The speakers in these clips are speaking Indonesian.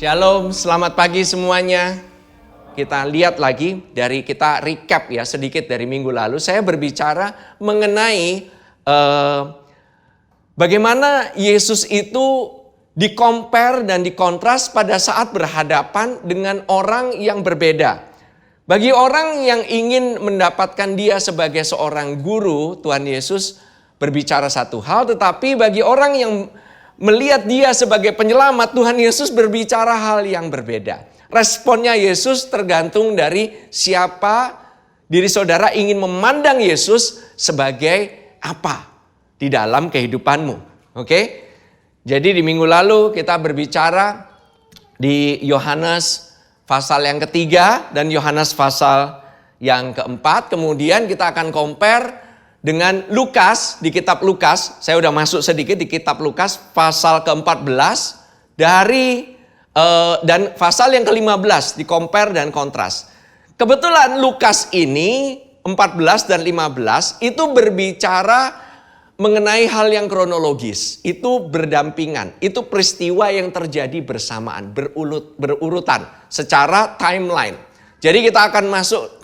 Shalom, selamat pagi semuanya. Kita lihat lagi kita recap ya sedikit dari minggu lalu. Saya berbicara mengenai bagaimana Yesus itu di-compare dan dikontras pada saat berhadapan dengan orang yang berbeda. Bagi orang yang ingin mendapatkan dia sebagai seorang guru, Tuhan Yesus berbicara satu hal, tetapi bagi orang yang melihat dia sebagai penyelamat, Tuhan Yesus berbicara hal yang berbeda. Responnya Yesus tergantung dari siapa diri saudara ingin memandang Yesus sebagai apa di dalam kehidupanmu. Oke? Jadi di minggu lalu kita berbicara di Yohanes pasal yang ketiga dan Yohanes pasal yang keempat. Kemudian kita akan compare dengan Lukas, di kitab Lukas. Saya udah masuk sedikit di kitab Lukas pasal ke-14 dan pasal yang ke-15 di compare dan kontras. Kebetulan Lukas ini 14 dan 15 itu berbicara mengenai hal yang kronologis. Itu berdampingan, itu peristiwa yang terjadi bersamaan, berurutan secara timeline. Jadi kita akan masuk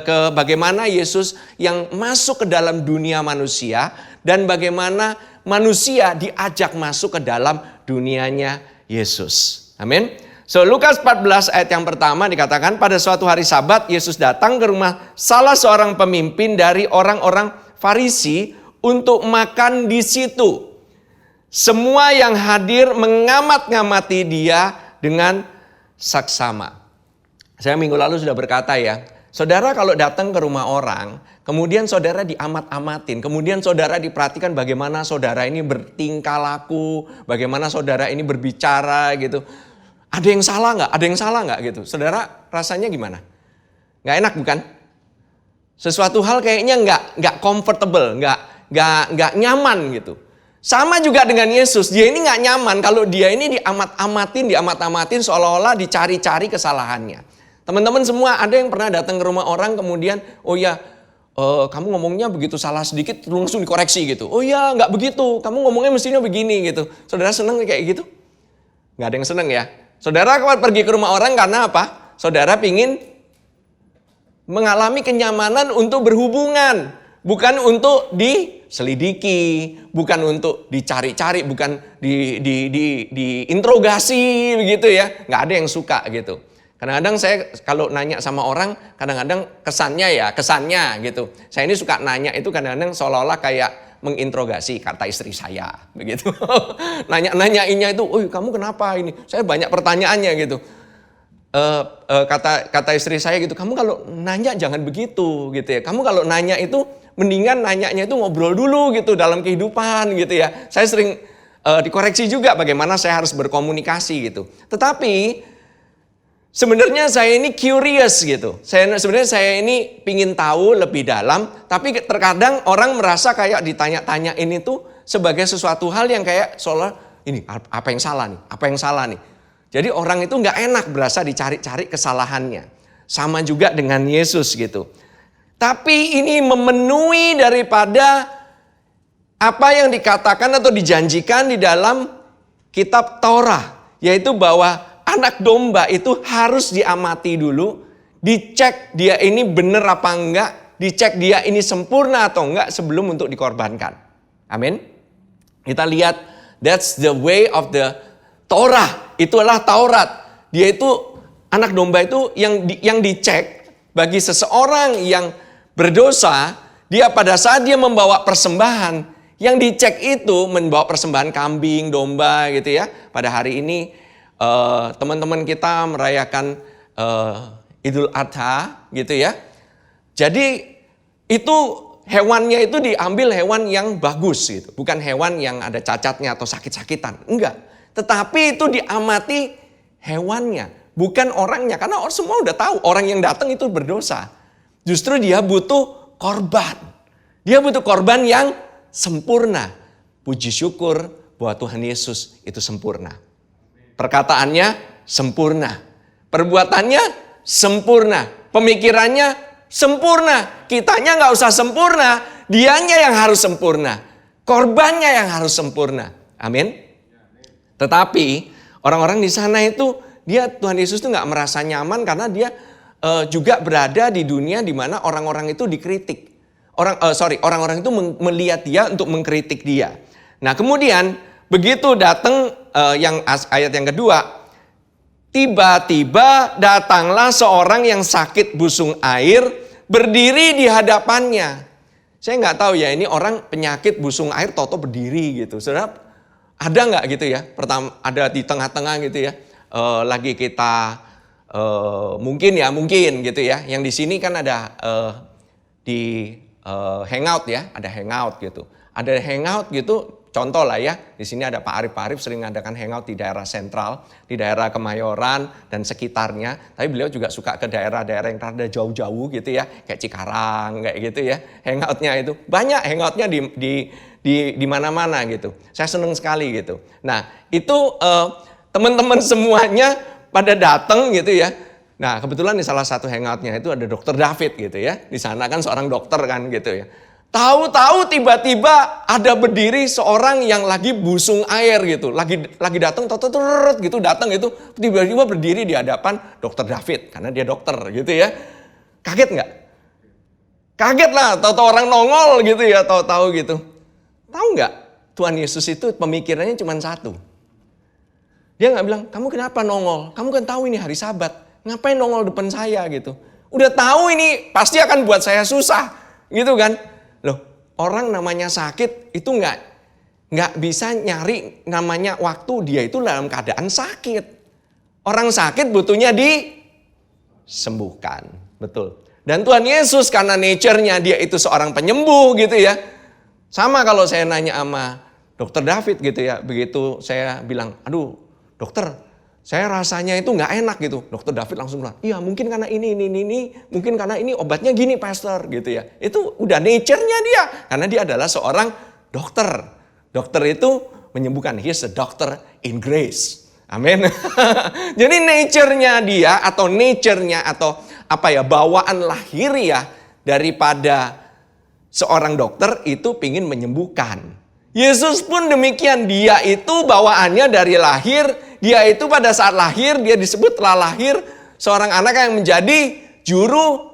ke bagaimana Yesus yang masuk ke dalam dunia manusia dan bagaimana manusia diajak masuk ke dalam dunianya Yesus. Amin. So Lukas 14 ayat yang pertama dikatakan, pada suatu hari Sabat Yesus datang ke rumah salah seorang pemimpin dari orang-orang Farisi untuk makan di situ. Semua yang hadir mengamat-ngamati dia dengan saksama. Saya minggu lalu sudah berkata ya, saudara kalau datang ke rumah orang, kemudian saudara diamat-amatin, kemudian saudara diperhatikan bagaimana saudara ini bertingkah laku, bagaimana saudara ini berbicara gitu. Ada yang salah nggak? Ada yang salah nggak gitu? Saudara rasanya gimana? Nggak enak bukan? Sesuatu hal kayaknya nggak comfortable, nggak nyaman gitu. Sama juga dengan Yesus, dia ini nggak nyaman kalau dia ini diamat-amatin seolah-olah dicari-cari kesalahannya. Teman-teman semua ada yang pernah datang ke rumah orang kemudian, oh ya kamu ngomongnya begitu salah sedikit langsung dikoreksi gitu. Oh ya nggak begitu, kamu ngomongnya mestinya begini gitu. Saudara senang kayak gitu? Nggak ada yang senang ya. Saudara pergi ke rumah orang karena apa? Saudara pingin mengalami kenyamanan untuk berhubungan. Bukan untuk diselidiki, bukan untuk dicari-cari, bukan diinterogasi begitu ya. Nggak ada yang suka gitu. Kadang-kadang saya kalau nanya sama orang, kadang-kadang kesannya gitu. Saya ini suka nanya itu kadang-kadang seolah-olah kayak menginterogasi kata istri saya begitu. Nanyainnya itu, "Oh, kamu kenapa ini?" Saya banyak pertanyaannya gitu. Kata istri saya gitu, "Kamu kalau nanya jangan begitu," gitu ya. "Kamu kalau nanya itu mendingan nanyanya itu ngobrol dulu gitu dalam kehidupan," gitu ya. Saya sering dikoreksi juga bagaimana saya harus berkomunikasi gitu. Tetapi sebenarnya saya ini curious gitu. Sebenarnya saya ini pingin tahu lebih dalam, tapi terkadang orang merasa kayak ditanya-tanya ini tuh sebagai sesuatu hal yang kayak seolah ini apa yang salah nih, apa yang salah nih. Jadi orang itu nggak enak berasa dicari-cari kesalahannya. Sama juga dengan Yesus gitu. Tapi ini memenuhi daripada apa yang dikatakan atau dijanjikan di dalam kitab Taurat, yaitu bahwa anak domba itu harus diamati dulu, dicek dia ini benar apa enggak, dicek dia ini sempurna atau enggak sebelum untuk dikorbankan. Amin. Kita lihat, that's the way of the Torah. Itulah Taurat. Dia itu anak domba itu yang dicek bagi seseorang yang berdosa, dia pada saat dia membawa persembahan, yang dicek itu membawa persembahan kambing, domba gitu ya. Pada hari ini teman-teman kita merayakan Idul Adha gitu ya. Jadi itu hewannya itu diambil hewan yang bagus gitu. Bukan hewan yang ada cacatnya atau sakit-sakitan. Enggak. Tetapi itu diamati hewannya. Bukan orangnya. Karena semua udah tahu orang yang datang itu berdosa. Justru dia butuh korban. Dia butuh korban yang sempurna. Puji syukur bahwa Tuhan Yesus itu sempurna. Perkataannya sempurna. Perbuatannya sempurna. Pemikirannya sempurna. Kitanya nggak usah sempurna. Dianya yang harus sempurna. Korbannya yang harus sempurna. Amin. Tetapi orang-orang di sana itu Tuhan Yesus tuh nggak merasa nyaman karena dia juga berada di dunia di mana orang-orang itu dikritik. Orang-orang itu melihat dia untuk mengkritik dia. Nah kemudian begitu datang ayat yang kedua, tiba-tiba datanglah seorang yang sakit busung air berdiri di hadapannya. Saya nggak tahu ya ini orang penyakit busung air toto berdiri gitu. Saudara ada nggak gitu ya? Pertama ada di tengah-tengah gitu ya. Lagi kita mungkin gitu ya. Yang di sini kan ada di hangout ya, ada hangout gitu. Ada hangout gitu, contoh lah ya. Di sini ada Pak Arif sering ngadakan hangout di daerah sentral, di daerah Kemayoran dan sekitarnya. Tapi beliau juga suka ke daerah-daerah yang rada jauh-jauh gitu ya, kayak Cikarang kayak gitu ya. Hangoutnya itu banyak, hangoutnya di mana-mana gitu. Saya seneng sekali gitu. Nah itu teman-teman semuanya pada datang gitu ya. Nah kebetulan di salah satu hangoutnya itu ada Dokter David gitu ya. Di sana kan seorang dokter kan gitu ya. Tahu-tahu tiba-tiba ada berdiri seorang yang lagi busung air gitu. Lagi datang gitu datang itu tiba-tiba berdiri di hadapan Dokter David karena dia dokter gitu ya. Kaget nggak? Kaget lah, tahu-tahu orang nongol gitu ya, tahu-tahu gitu. Tahu nggak? Tuhan Yesus itu pemikirannya cuma satu. Dia nggak bilang, kamu kenapa nongol? Kamu kan tahu ini hari Sabat. Ngapain nongol depan saya gitu? Udah tahu ini pasti akan buat saya susah, gitu kan? Loh, orang namanya sakit itu nggak bisa nyari namanya waktu dia itu dalam keadaan sakit. Orang sakit butuhnya disembuhkan, betul. Dan Tuhan Yesus karena nature-nya dia itu seorang penyembuh gitu ya. Sama kalau saya nanya sama Dokter David gitu ya, begitu saya bilang, aduh dokter, saya rasanya itu nggak enak gitu. Dokter David langsung bilang, iya mungkin karena ini, mungkin karena ini obatnya gini pastor gitu ya. Itu udah nature-nya dia, karena dia adalah seorang dokter. Dokter itu menyembuhkan, he's a doctor in grace. Amin. Jadi nature-nya dia atau bawaan lahiriah daripada seorang dokter itu pingin menyembuhkan. Yesus pun demikian, dia itu bawaannya dari lahir, dia itu pada saat lahir, dia disebut telah lahir seorang anak yang menjadi juru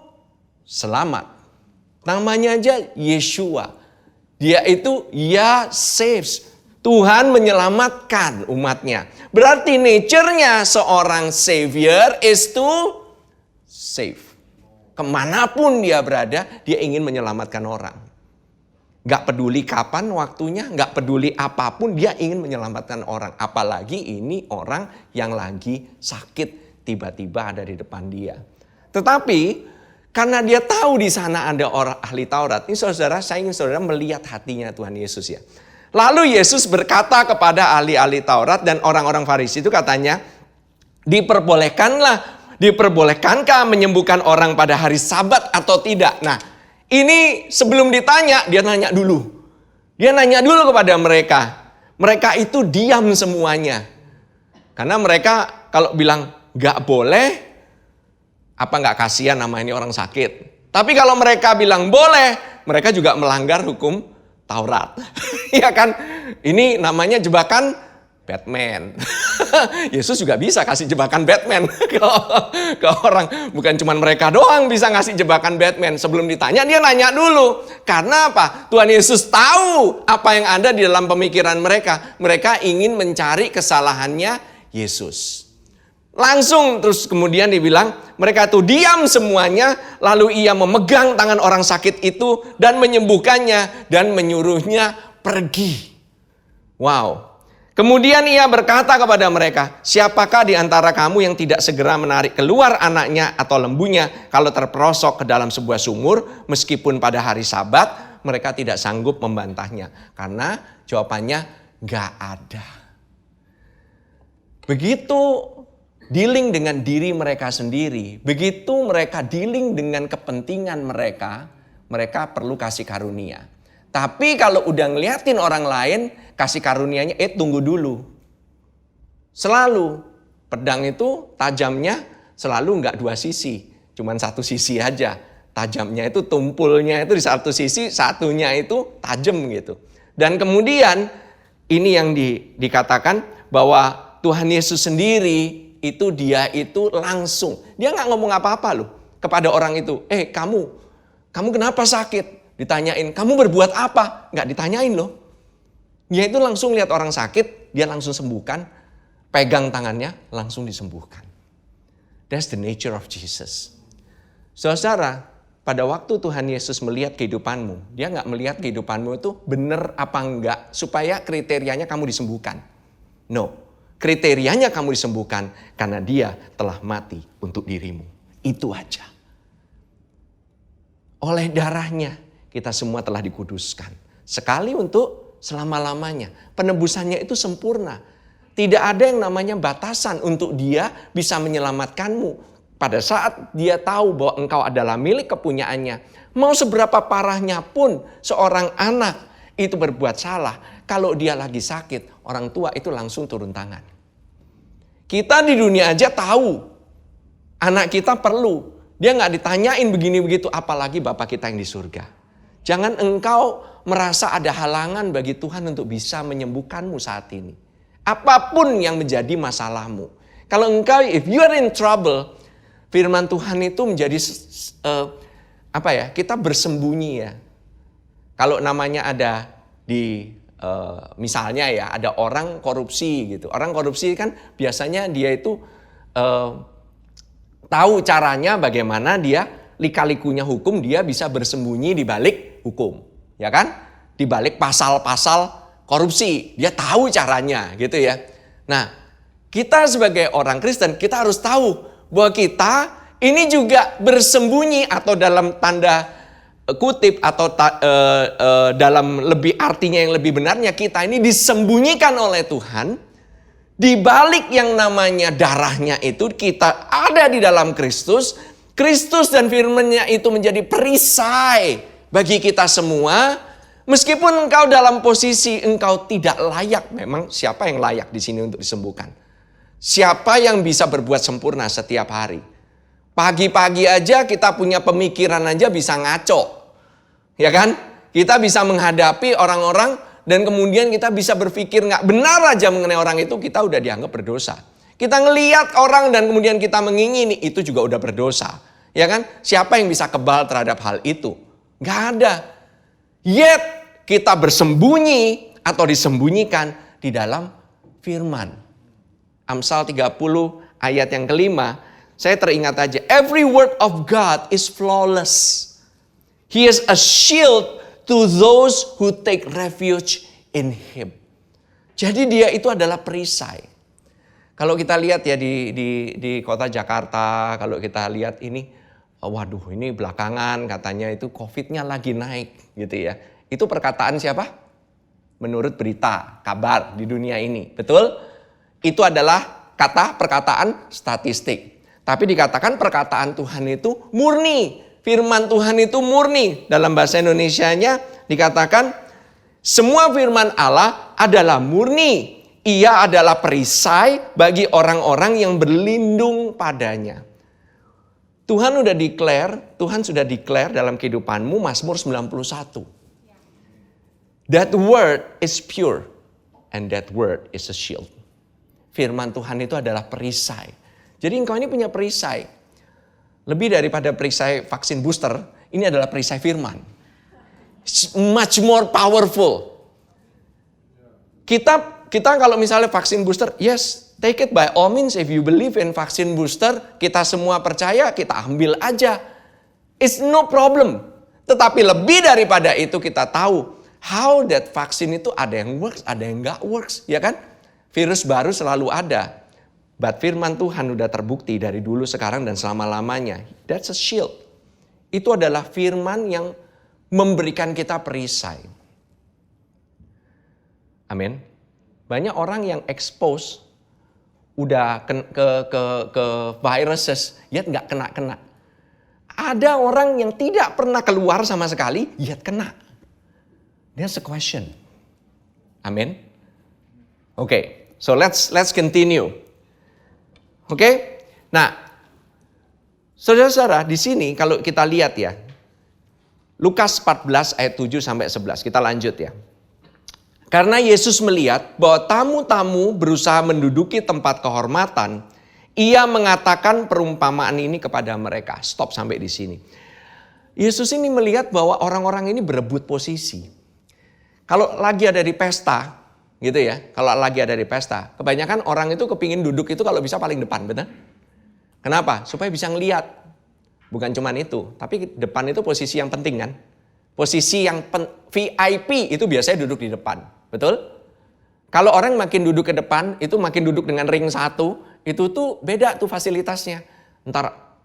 selamat. Namanya aja Yeshua. Dia itu saves. Tuhan menyelamatkan umatnya. Berarti nature-nya seorang savior is to save. Kemanapun dia berada, dia ingin menyelamatkan orang. Gak peduli kapan waktunya, gak peduli apapun, dia ingin menyelamatkan orang. Apalagi ini orang yang lagi sakit, tiba-tiba ada di depan dia. Tetapi, karena dia tahu di sana ada orang ahli Taurat, ini saudara, saya ingin saudara melihat hatinya Tuhan Yesus ya. Lalu Yesus berkata kepada ahli-ahli Taurat dan orang-orang Farisi itu katanya, diperbolehkankah menyembuhkan orang pada hari Sabat atau tidak? Nah, ini sebelum ditanya, dia nanya dulu. Dia nanya dulu kepada mereka. Mereka itu diam semuanya. Karena mereka kalau bilang gak boleh, apa gak kasihan nama ini orang sakit. Tapi kalau mereka bilang boleh, mereka juga melanggar hukum Taurat. Ya kan? Ini namanya jebakan Batman. Yesus juga bisa kasih jebakan Batman ke orang. Bukan cuma mereka doang bisa ngasih jebakan Batman. Sebelum ditanya dia nanya dulu. Karena apa? Tuhan Yesus tahu apa yang ada di dalam pemikiran mereka. Mereka ingin mencari kesalahannya Yesus. Langsung terus kemudian dibilang mereka tuh diam semuanya. Lalu ia memegang tangan orang sakit itu dan menyembuhkannya dan menyuruhnya pergi. Wow. Kemudian ia berkata kepada mereka, siapakah di antara kamu yang tidak segera menarik keluar anaknya atau lembunya kalau terperosok ke dalam sebuah sumur meskipun pada hari Sabat? Mereka tidak sanggup membantahnya karena jawabannya gak ada. Begitu dealing dengan diri mereka sendiri, begitu mereka dealing dengan kepentingan mereka, mereka perlu kasih karunia. Tapi kalau udah ngeliatin orang lain, kasih karunianya, tunggu dulu. Selalu, pedang itu tajamnya selalu nggak dua sisi. Cuman satu sisi aja. Tajamnya itu tumpulnya itu di satu sisi, satunya itu tajam gitu. Dan kemudian ini yang dikatakan bahwa Tuhan Yesus sendiri itu dia itu langsung. Dia nggak ngomong apa-apa loh kepada orang itu. Kamu kenapa sakit? Ditanyain, kamu berbuat apa? Nggak ditanyain loh. Dia itu langsung lihat orang sakit, dia langsung sembuhkan. Pegang tangannya, langsung disembuhkan. That's the nature of Jesus. Saudara, pada waktu Tuhan Yesus melihat kehidupanmu, dia nggak melihat kehidupanmu itu benar apa enggak supaya kriterianya kamu disembuhkan. No, kriterianya kamu disembuhkan karena dia telah mati untuk dirimu. Itu aja. Oleh darahnya kita semua telah dikuduskan. Sekali untuk selama-lamanya. Penebusannya itu sempurna. Tidak ada yang namanya batasan untuk dia bisa menyelamatkanmu. Pada saat dia tahu bahwa engkau adalah milik kepunyaannya. Mau seberapa parahnya pun seorang anak itu berbuat salah. Kalau dia lagi sakit, orang tua itu langsung turun tangan. Kita di dunia aja tahu. Anak kita perlu. Dia nggak ditanyain begini begitu, apalagi Bapa kita yang di surga. Jangan engkau merasa ada halangan bagi Tuhan untuk bisa menyembuhkanmu saat ini. Apapun yang menjadi masalahmu. Kalau engkau, if you are in trouble, firman Tuhan itu menjadi kita bersembunyi ya. Kalau namanya ada di misalnya ya ada orang korupsi gitu. Orang korupsi kan biasanya dia itu tahu caranya bagaimana dia lika-likunya hukum dia bisa bersembunyi di balik hukum, ya kan? Di balik pasal-pasal korupsi, dia tahu caranya gitu ya. Nah, kita sebagai orang Kristen kita harus tahu bahwa kita ini juga bersembunyi atau dalam tanda kutip atau dalam lebih artinya yang lebih benarnya kita ini disembunyikan oleh Tuhan. Di balik yang namanya darahnya itu kita ada di dalam Kristus. Kristus dan firman-Nya itu menjadi perisai bagi kita semua. Meskipun engkau dalam posisi engkau tidak layak. Memang siapa yang layak di sini untuk disembuhkan? Siapa yang bisa berbuat sempurna setiap hari? Pagi-pagi aja kita punya pemikiran aja bisa ngaco. Ya kan? Kita bisa menghadapi orang-orang dan kemudian kita bisa berpikir nggak benar aja mengenai orang itu, kita udah dianggap berdosa. Kita ngelihat orang dan kemudian kita mengingini, itu juga udah berdosa. Ya kan? Siapa yang bisa kebal terhadap hal itu? Nggak ada. Yet kita bersembunyi atau disembunyikan di dalam firman. Amsal 30 ayat yang kelima, saya teringat aja. Every word of God is flawless. He is a shield to those who take refuge in Him. Jadi dia itu adalah perisai. Kalau kita lihat ya di kota Jakarta, kalau kita lihat ini, waduh ini belakangan katanya itu COVID-nya lagi naik gitu ya. Itu perkataan siapa? Menurut berita, kabar di dunia ini. Betul? Itu adalah perkataan statistik. Tapi dikatakan perkataan Tuhan itu murni. Firman Tuhan itu murni. Dalam bahasa Indonesianya dikatakan semua firman Allah adalah murni. Ia adalah perisai bagi orang-orang yang berlindung padanya. Tuhan sudah declare dalam kehidupanmu Mazmur 91. That word is pure and that word is a shield. Firman Tuhan itu adalah perisai. Jadi engkau ini punya perisai. Lebih daripada perisai vaksin booster, ini adalah perisai firman. Much more powerful. Kita kalau misalnya vaksin booster, yes, take it by all means. If you believe in vaksin booster, kita semua percaya, kita ambil aja. It's no problem. Tetapi lebih daripada itu kita tahu how that vaksin itu ada yang works, ada yang nggak works, ya kan? Virus baru selalu ada. But firman Tuhan sudah terbukti dari dulu, sekarang, dan selama-lamanya. That's a shield. Itu adalah firman yang memberikan kita perisai. Amin. Banyak orang yang expose udah ke viruses, yet nggak kena. Ada orang yang tidak pernah keluar sama sekali, yet kena. That's a question. Amin. Okay, so let's continue. Oke, nah, saudara-saudara di sini kalau kita lihat ya, Lukas 14 ayat 7 sampai 11, kita lanjut ya. Karena Yesus melihat bahwa tamu-tamu berusaha menduduki tempat kehormatan, Ia mengatakan perumpamaan ini kepada mereka. Stop sampai di sini. Yesus ini melihat bahwa orang-orang ini berebut posisi. Kalau lagi ada di pesta, gitu ya. Kalau lagi ada di pesta, kebanyakan orang itu kepingin duduk itu kalau bisa paling depan, betul? Kenapa? Supaya bisa ngelihat. Bukan cuma itu, tapi depan itu posisi yang penting kan. Posisi yang VIP itu biasanya duduk di depan, betul? Kalau orang makin duduk ke depan, itu makin duduk dengan ring satu, itu tuh beda tuh fasilitasnya.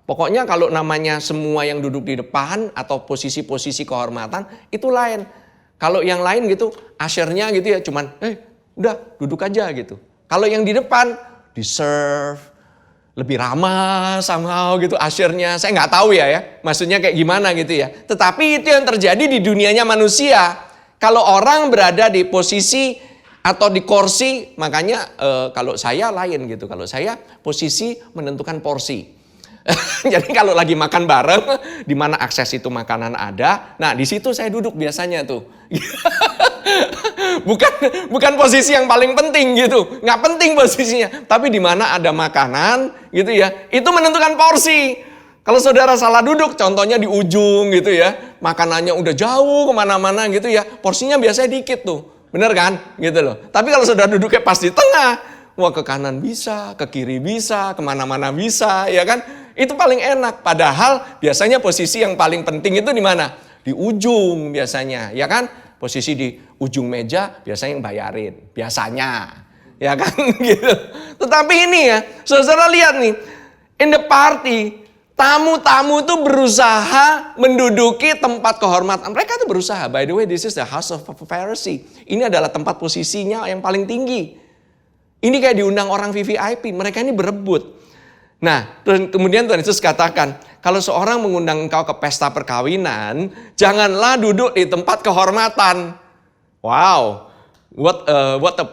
Pokoknya kalau namanya semua yang duduk di depan atau posisi-posisi kehormatan, itu lain. Kalau yang lain gitu, usher-nya gitu ya cuman, udah duduk aja gitu. Kalau yang di depan, di-serve, lebih ramah somehow gitu usher-nya. Saya nggak tahu ya, maksudnya kayak gimana gitu ya. Tetapi itu yang terjadi di dunianya manusia. Kalau orang berada di posisi atau di kursi, makanya kalau saya lain gitu. Kalau saya posisi menentukan porsi. Jadi kalau lagi makan bareng, di mana akses itu makanan ada, nah di situ saya duduk biasanya tuh. bukan posisi yang paling penting gitu, nggak penting posisinya. Tapi di mana ada makanan gitu ya, itu menentukan porsi. Kalau saudara salah duduk, contohnya di ujung gitu ya, makanannya udah jauh kemana-mana gitu ya, porsinya biasanya dikit tuh. Bener kan? Gitu loh. Tapi kalau sudah duduknya pas di tengah, wah ke kanan bisa, ke kiri bisa, kemana-mana bisa, ya kan? Itu paling enak. Padahal biasanya posisi yang paling penting itu di mana? Di ujung biasanya, ya kan? Posisi di ujung meja biasanya yang bayarin, biasanya, ya kan? Gitu. Tetapi ini ya, saudara lihat nih, in the party, tamu-tamu itu berusaha menduduki tempat kehormatan. Mereka itu berusaha. By the way, this is the house of Pharisee. Ini adalah tempat posisinya yang paling tinggi. Ini kayak diundang orang VVIP. Mereka ini berebut. Nah, kemudian Tuhan Yesus katakan, kalau seorang mengundang engkau ke pesta perkawinan, janganlah duduk di tempat kehormatan. Wow, what a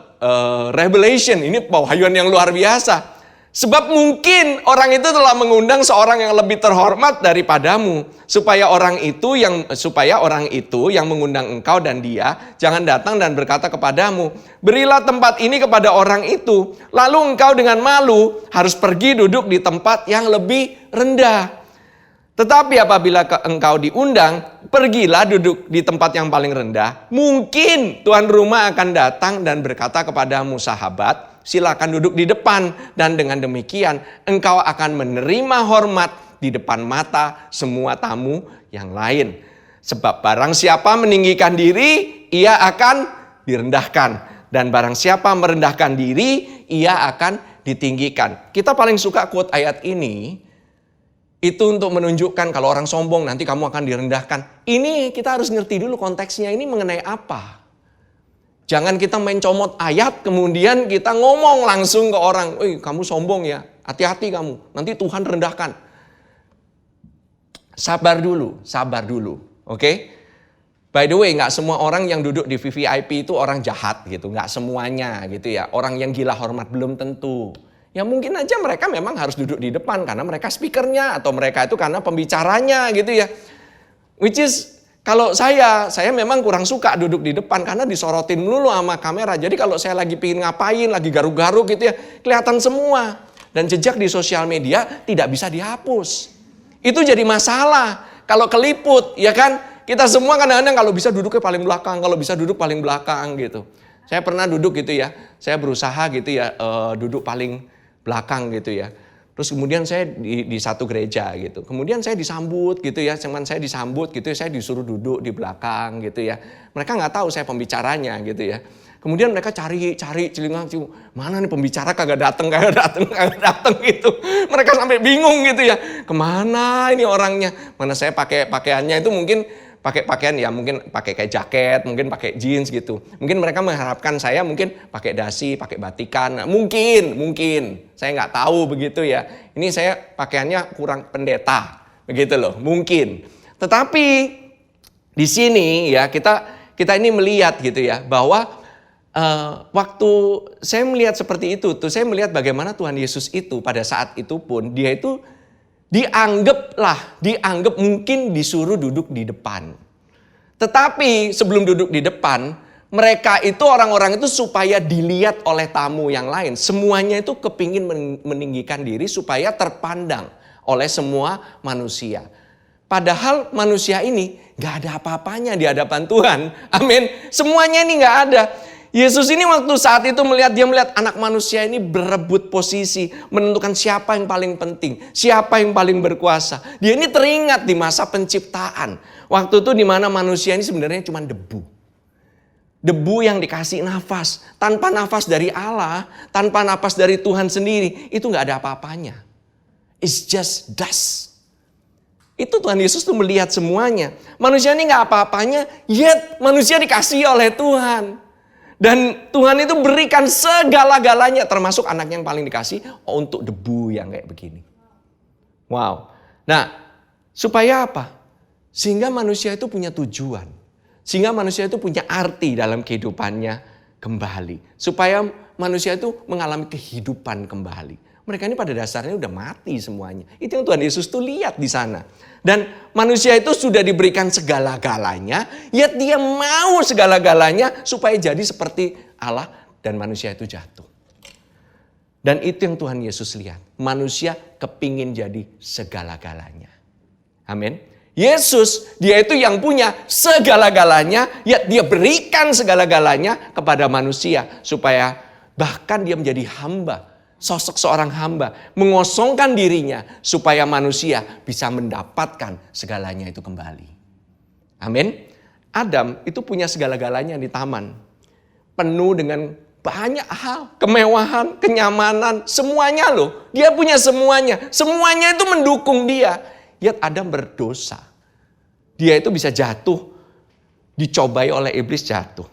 revelation. Ini pewahyuan yang luar biasa. Sebab mungkin orang itu telah mengundang seorang yang lebih terhormat daripadamu, supaya orang itu yang mengundang engkau dan dia jangan datang dan berkata kepadamu, berilah tempat ini kepada orang itu, lalu engkau dengan malu harus pergi duduk di tempat yang lebih rendah. Tetapi apabila engkau diundang, pergilah duduk di tempat yang paling rendah. Mungkin tuan rumah akan datang dan berkata kepadamu, sahabat, silakan duduk di depan, dan dengan demikian engkau akan menerima hormat di depan mata semua tamu yang lain. Sebab barang siapa meninggikan diri, ia akan direndahkan, dan barang siapa merendahkan diri, ia akan ditinggikan. Kita paling suka quote ayat ini, itu untuk menunjukkan kalau orang sombong nanti kamu akan direndahkan. Ini kita harus ngerti dulu konteksnya ini mengenai apa. Jangan kita main comot ayat, kemudian kita ngomong langsung ke orang, kamu sombong ya, hati-hati kamu, nanti Tuhan rendahkan. Sabar dulu, oke? By the way, nggak semua orang yang duduk di VVIP itu orang jahat gitu, nggak semuanya gitu ya. Orang yang gila hormat belum tentu. Ya mungkin aja mereka memang harus duduk di depan karena mereka speakernya, atau mereka itu karena pembicaranya gitu ya. Which is, kalau saya memang kurang suka duduk di depan karena disorotin dulu sama kamera. Jadi kalau saya lagi pingin ngapain, lagi garuk-garuk gitu ya, kelihatan semua. Dan jejak di sosial media tidak bisa dihapus. Itu jadi masalah. Kalau keliput, ya kan? Kita semua kadang-kadang kalau bisa duduknya paling belakang, kalau bisa duduk paling belakang gitu. Saya pernah duduk gitu ya, saya berusaha gitu ya, duduk paling belakang gitu ya. Terus kemudian saya di satu gereja gitu. Kemudian saya disambut gitu ya. Cuman saya disambut gitu ya. Saya disuruh duduk di belakang gitu ya. Mereka nggak tahu saya pembicaranya gitu ya. Kemudian mereka cari celingang, mana nih pembicara kagak datang gitu. Mereka sampai bingung gitu ya. Kemana ini orangnya? Mana saya pakai pakaiannya itu mungkin pakai pakaian ya, mungkin pakai kayak jaket, mungkin pakai jeans gitu. Mungkin mereka mengharapkan saya mungkin pakai dasi, pakai batikan. Nah, mungkin saya nggak tahu begitu ya. Ini saya pakaiannya kurang pendeta, begitu loh, mungkin. Tetapi di sini ya kita ini melihat gitu ya bahwa waktu saya melihat seperti itu tuh, saya melihat bagaimana Tuhan Yesus itu pada saat itu pun dia itu dianggap mungkin disuruh duduk di depan. Tetapi sebelum duduk di depan, Mereka itu orang-orang itu supaya dilihat oleh tamu yang lain. Semuanya itu kepingin meninggikan diri supaya terpandang oleh semua manusia. Padahal manusia ini gak ada apa-apanya di hadapan Tuhan. Amin. Semuanya ini gak ada. Yesus ini waktu saat itu dia melihat anak manusia ini berebut posisi, menentukan siapa yang paling penting, siapa yang paling berkuasa. Dia ini teringat di masa penciptaan. Waktu itu di mana manusia ini sebenarnya cuma debu. Debu yang dikasih nafas. Tanpa nafas dari Allah, tanpa nafas dari Tuhan sendiri, itu gak ada apa-apanya. It's just dust. Itu Tuhan Yesus tuh melihat semuanya. Manusia ini gak apa-apanya, yet manusia dikasihi oleh Tuhan. Dan Tuhan itu berikan segala-galanya, termasuk anaknya yang paling dikasih, untuk debu yang kayak begini. Wow. Nah, supaya apa? Sehingga manusia itu punya tujuan. Sehingga manusia itu punya arti dalam kehidupannya kembali. Supaya manusia itu mengalami kehidupan kembali. Mereka ini pada dasarnya udah mati semuanya. Itu yang Tuhan Yesus tuh lihat di sana. Dan manusia itu sudah diberikan segala-galanya, yet dia mau segala-galanya supaya jadi seperti Allah dan manusia itu jatuh. Dan itu yang Tuhan Yesus lihat. Manusia kepingin jadi segala-galanya. Amin. Yesus, dia itu yang punya segala-galanya, yet dia berikan segala-galanya kepada manusia. Supaya bahkan dia menjadi hamba. Sosok seorang hamba mengosongkan dirinya supaya manusia bisa mendapatkan segalanya itu kembali. Amin. Adam itu punya segala-galanya di taman. Penuh dengan banyak hal, kemewahan, kenyamanan, semuanya loh. Dia punya semuanya. Semuanya itu mendukung dia. Yet Adam berdosa. Dia itu bisa jatuh, dicobai oleh iblis jatuh.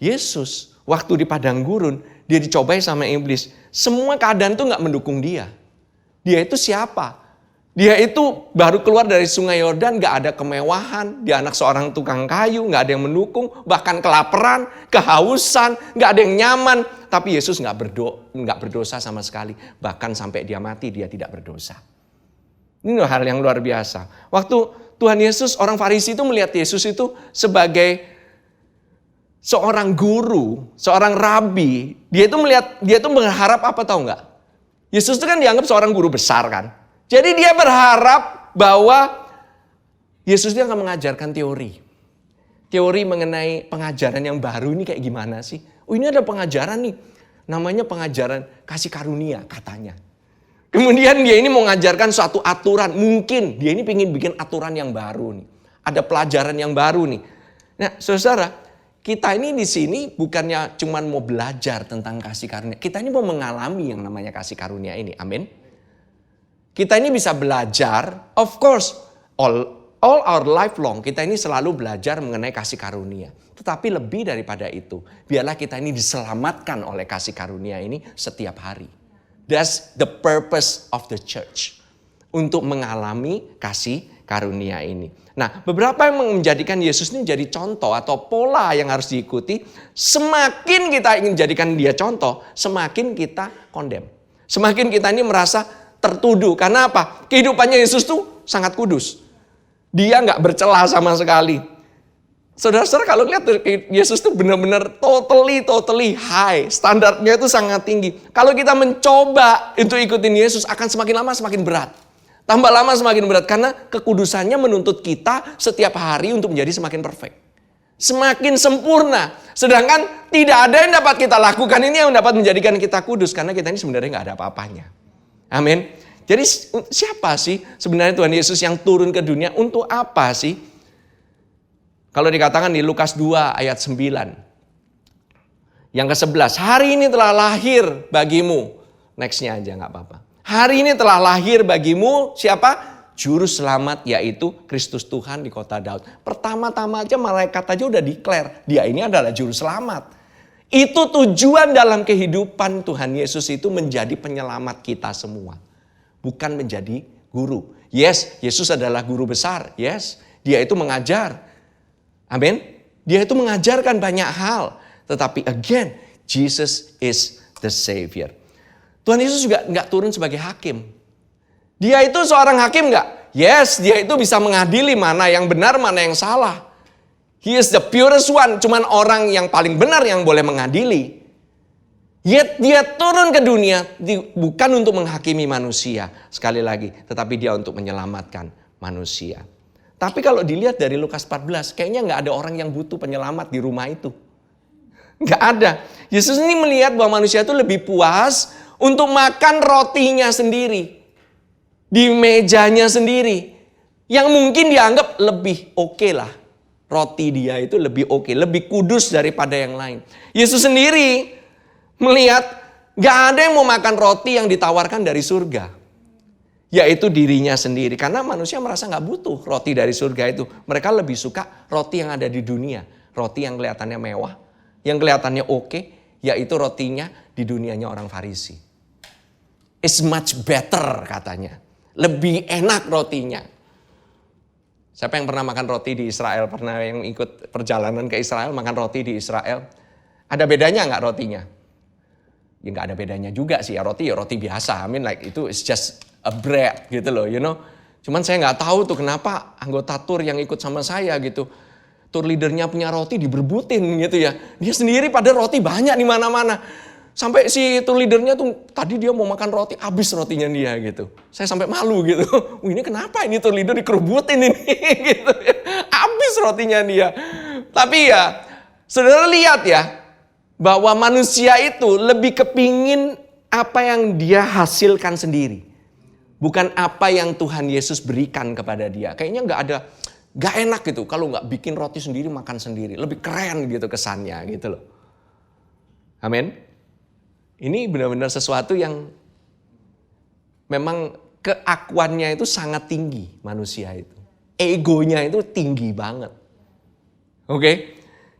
Yesus waktu di padang gurun, dia dicobai sama iblis. Semua keadaan itu gak mendukung dia. Dia itu siapa? Dia itu baru keluar dari sungai Yordan, gak ada kemewahan. Dia anak seorang tukang kayu, gak ada yang mendukung. Bahkan kelaparan, kehausan, gak ada yang nyaman. Tapi Yesus gak berdosa sama sekali. Bahkan sampai dia mati, dia tidak berdosa. Ini hal yang luar biasa. Waktu Tuhan Yesus, orang Farisi itu melihat Yesus itu sebagai seorang guru, seorang rabi, dia itu berharap apa tahu nggak? Yesus itu kan dianggap seorang guru besar kan. Jadi dia berharap bahwa Yesus itu akan mengajarkan teori. Teori mengenai pengajaran yang baru ini kayak gimana sih? Oh ini ada pengajaran nih, namanya pengajaran kasih karunia katanya. Kemudian dia ini mau mengajarkan suatu aturan, mungkin dia ini pengen bikin aturan yang baru nih. Ada pelajaran yang baru nih. Nah saudara, kita ini di sini bukannya cuma mau belajar tentang kasih karunia. Kita ini mau mengalami yang namanya kasih karunia ini. Amin. Kita ini bisa belajar, of course, all our life long kita ini selalu belajar mengenai kasih karunia. Tetapi lebih daripada itu, biarlah kita ini diselamatkan oleh kasih karunia ini setiap hari. That's the purpose of the church. Untuk mengalami kasih karunia ini. Nah, beberapa yang menjadikan Yesus ini jadi contoh atau pola yang harus diikuti. Semakin kita ingin jadikan dia contoh, semakin kita condemn. Semakin kita ini merasa tertuduh. Karena apa? Kehidupannya Yesus tuh sangat kudus. Dia gak bercela sama sekali. Saudara-saudara kalau lihat Yesus tuh benar-benar totally high. Standarnya itu sangat tinggi. Kalau kita mencoba untuk ikutin Yesus akan semakin lama semakin berat. Tambah lama semakin berat karena kekudusannya menuntut kita setiap hari untuk menjadi semakin perfect. Semakin sempurna. Sedangkan tidak ada yang dapat kita lakukan ini yang dapat menjadikan kita kudus. Karena kita ini sebenarnya gak ada apa-apanya. Amin. Jadi siapa sih sebenarnya Tuhan Yesus yang turun ke dunia untuk apa sih? Kalau dikatakan di Lukas 2 ayat 9. Yang ke-11. Hari ini telah lahir bagimu. Nextnya aja gak apa-apa. Hari ini telah lahir bagimu siapa? Juru selamat yaitu Kristus Tuhan di kota Daud. Pertama-tama aja malaikat aja udah declare. Dia ini adalah juru selamat. Itu tujuan dalam kehidupan Tuhan Yesus itu menjadi penyelamat kita semua. Bukan menjadi guru. Yes, Yesus adalah guru besar. Yes, dia itu mengajar. Amin. Dia itu mengajarkan banyak hal. Tetapi again, Jesus is the Savior. Tuhan Yesus juga gak turun sebagai hakim. Dia itu seorang hakim gak? Yes, dia itu bisa mengadili mana yang benar, mana yang salah. He is the purest one. Cuman orang yang paling benar yang boleh mengadili. Yet dia turun ke dunia bukan untuk menghakimi manusia. Sekali lagi, tetapi dia untuk menyelamatkan manusia. Tapi kalau dilihat dari Lukas 14, kayaknya nggak ada orang yang butuh penyelamat di rumah itu. Nggak ada. Yesus ini melihat bahwa manusia itu lebih puas untuk makan rotinya sendiri. Di mejanya sendiri. Yang mungkin dianggap lebih oke lah. Roti dia itu lebih oke, lebih kudus daripada yang lain. Yesus sendiri melihat nggak ada yang mau makan roti yang ditawarkan dari surga. Yaitu dirinya sendiri. Karena manusia merasa nggak butuh roti dari surga itu. Mereka lebih suka roti yang ada di dunia. Roti yang kelihatannya mewah. Yang kelihatannya oke, yaitu rotinya di dunianya orang Farisi. It's much better katanya. Lebih enak rotinya. Siapa yang pernah makan roti di Israel? Pernah yang ikut perjalanan ke Israel makan roti di Israel? Ada bedanya nggak rotinya? Ya nggak ada bedanya juga sih ya roti biasa. I mean like itu is just a bread gitu loh, you know. Cuman saya nggak tahu tuh kenapa anggota tur yang ikut sama saya gitu. Tour leadernya punya roti diberbutin gitu ya. Dia sendiri pada roti banyak di mana-mana. Sampai si tour leadernya tuh tadi dia mau makan roti, habis rotinya dia gitu. Saya sampai malu gitu. Ini kenapa ini tour leader dikerubutin ini gitu ya. Habis rotinya dia. Tapi ya, saudara lihat ya, bahwa manusia itu lebih kepingin apa yang dia hasilkan sendiri. Bukan apa yang Tuhan Yesus berikan kepada dia. Kayaknya Gak enak gitu kalau gak bikin roti sendiri makan sendiri. Lebih keren gitu kesannya gitu loh. Amin. Ini benar-benar sesuatu yang memang keakuannya itu sangat tinggi manusia itu. Egonya itu tinggi banget. Oke.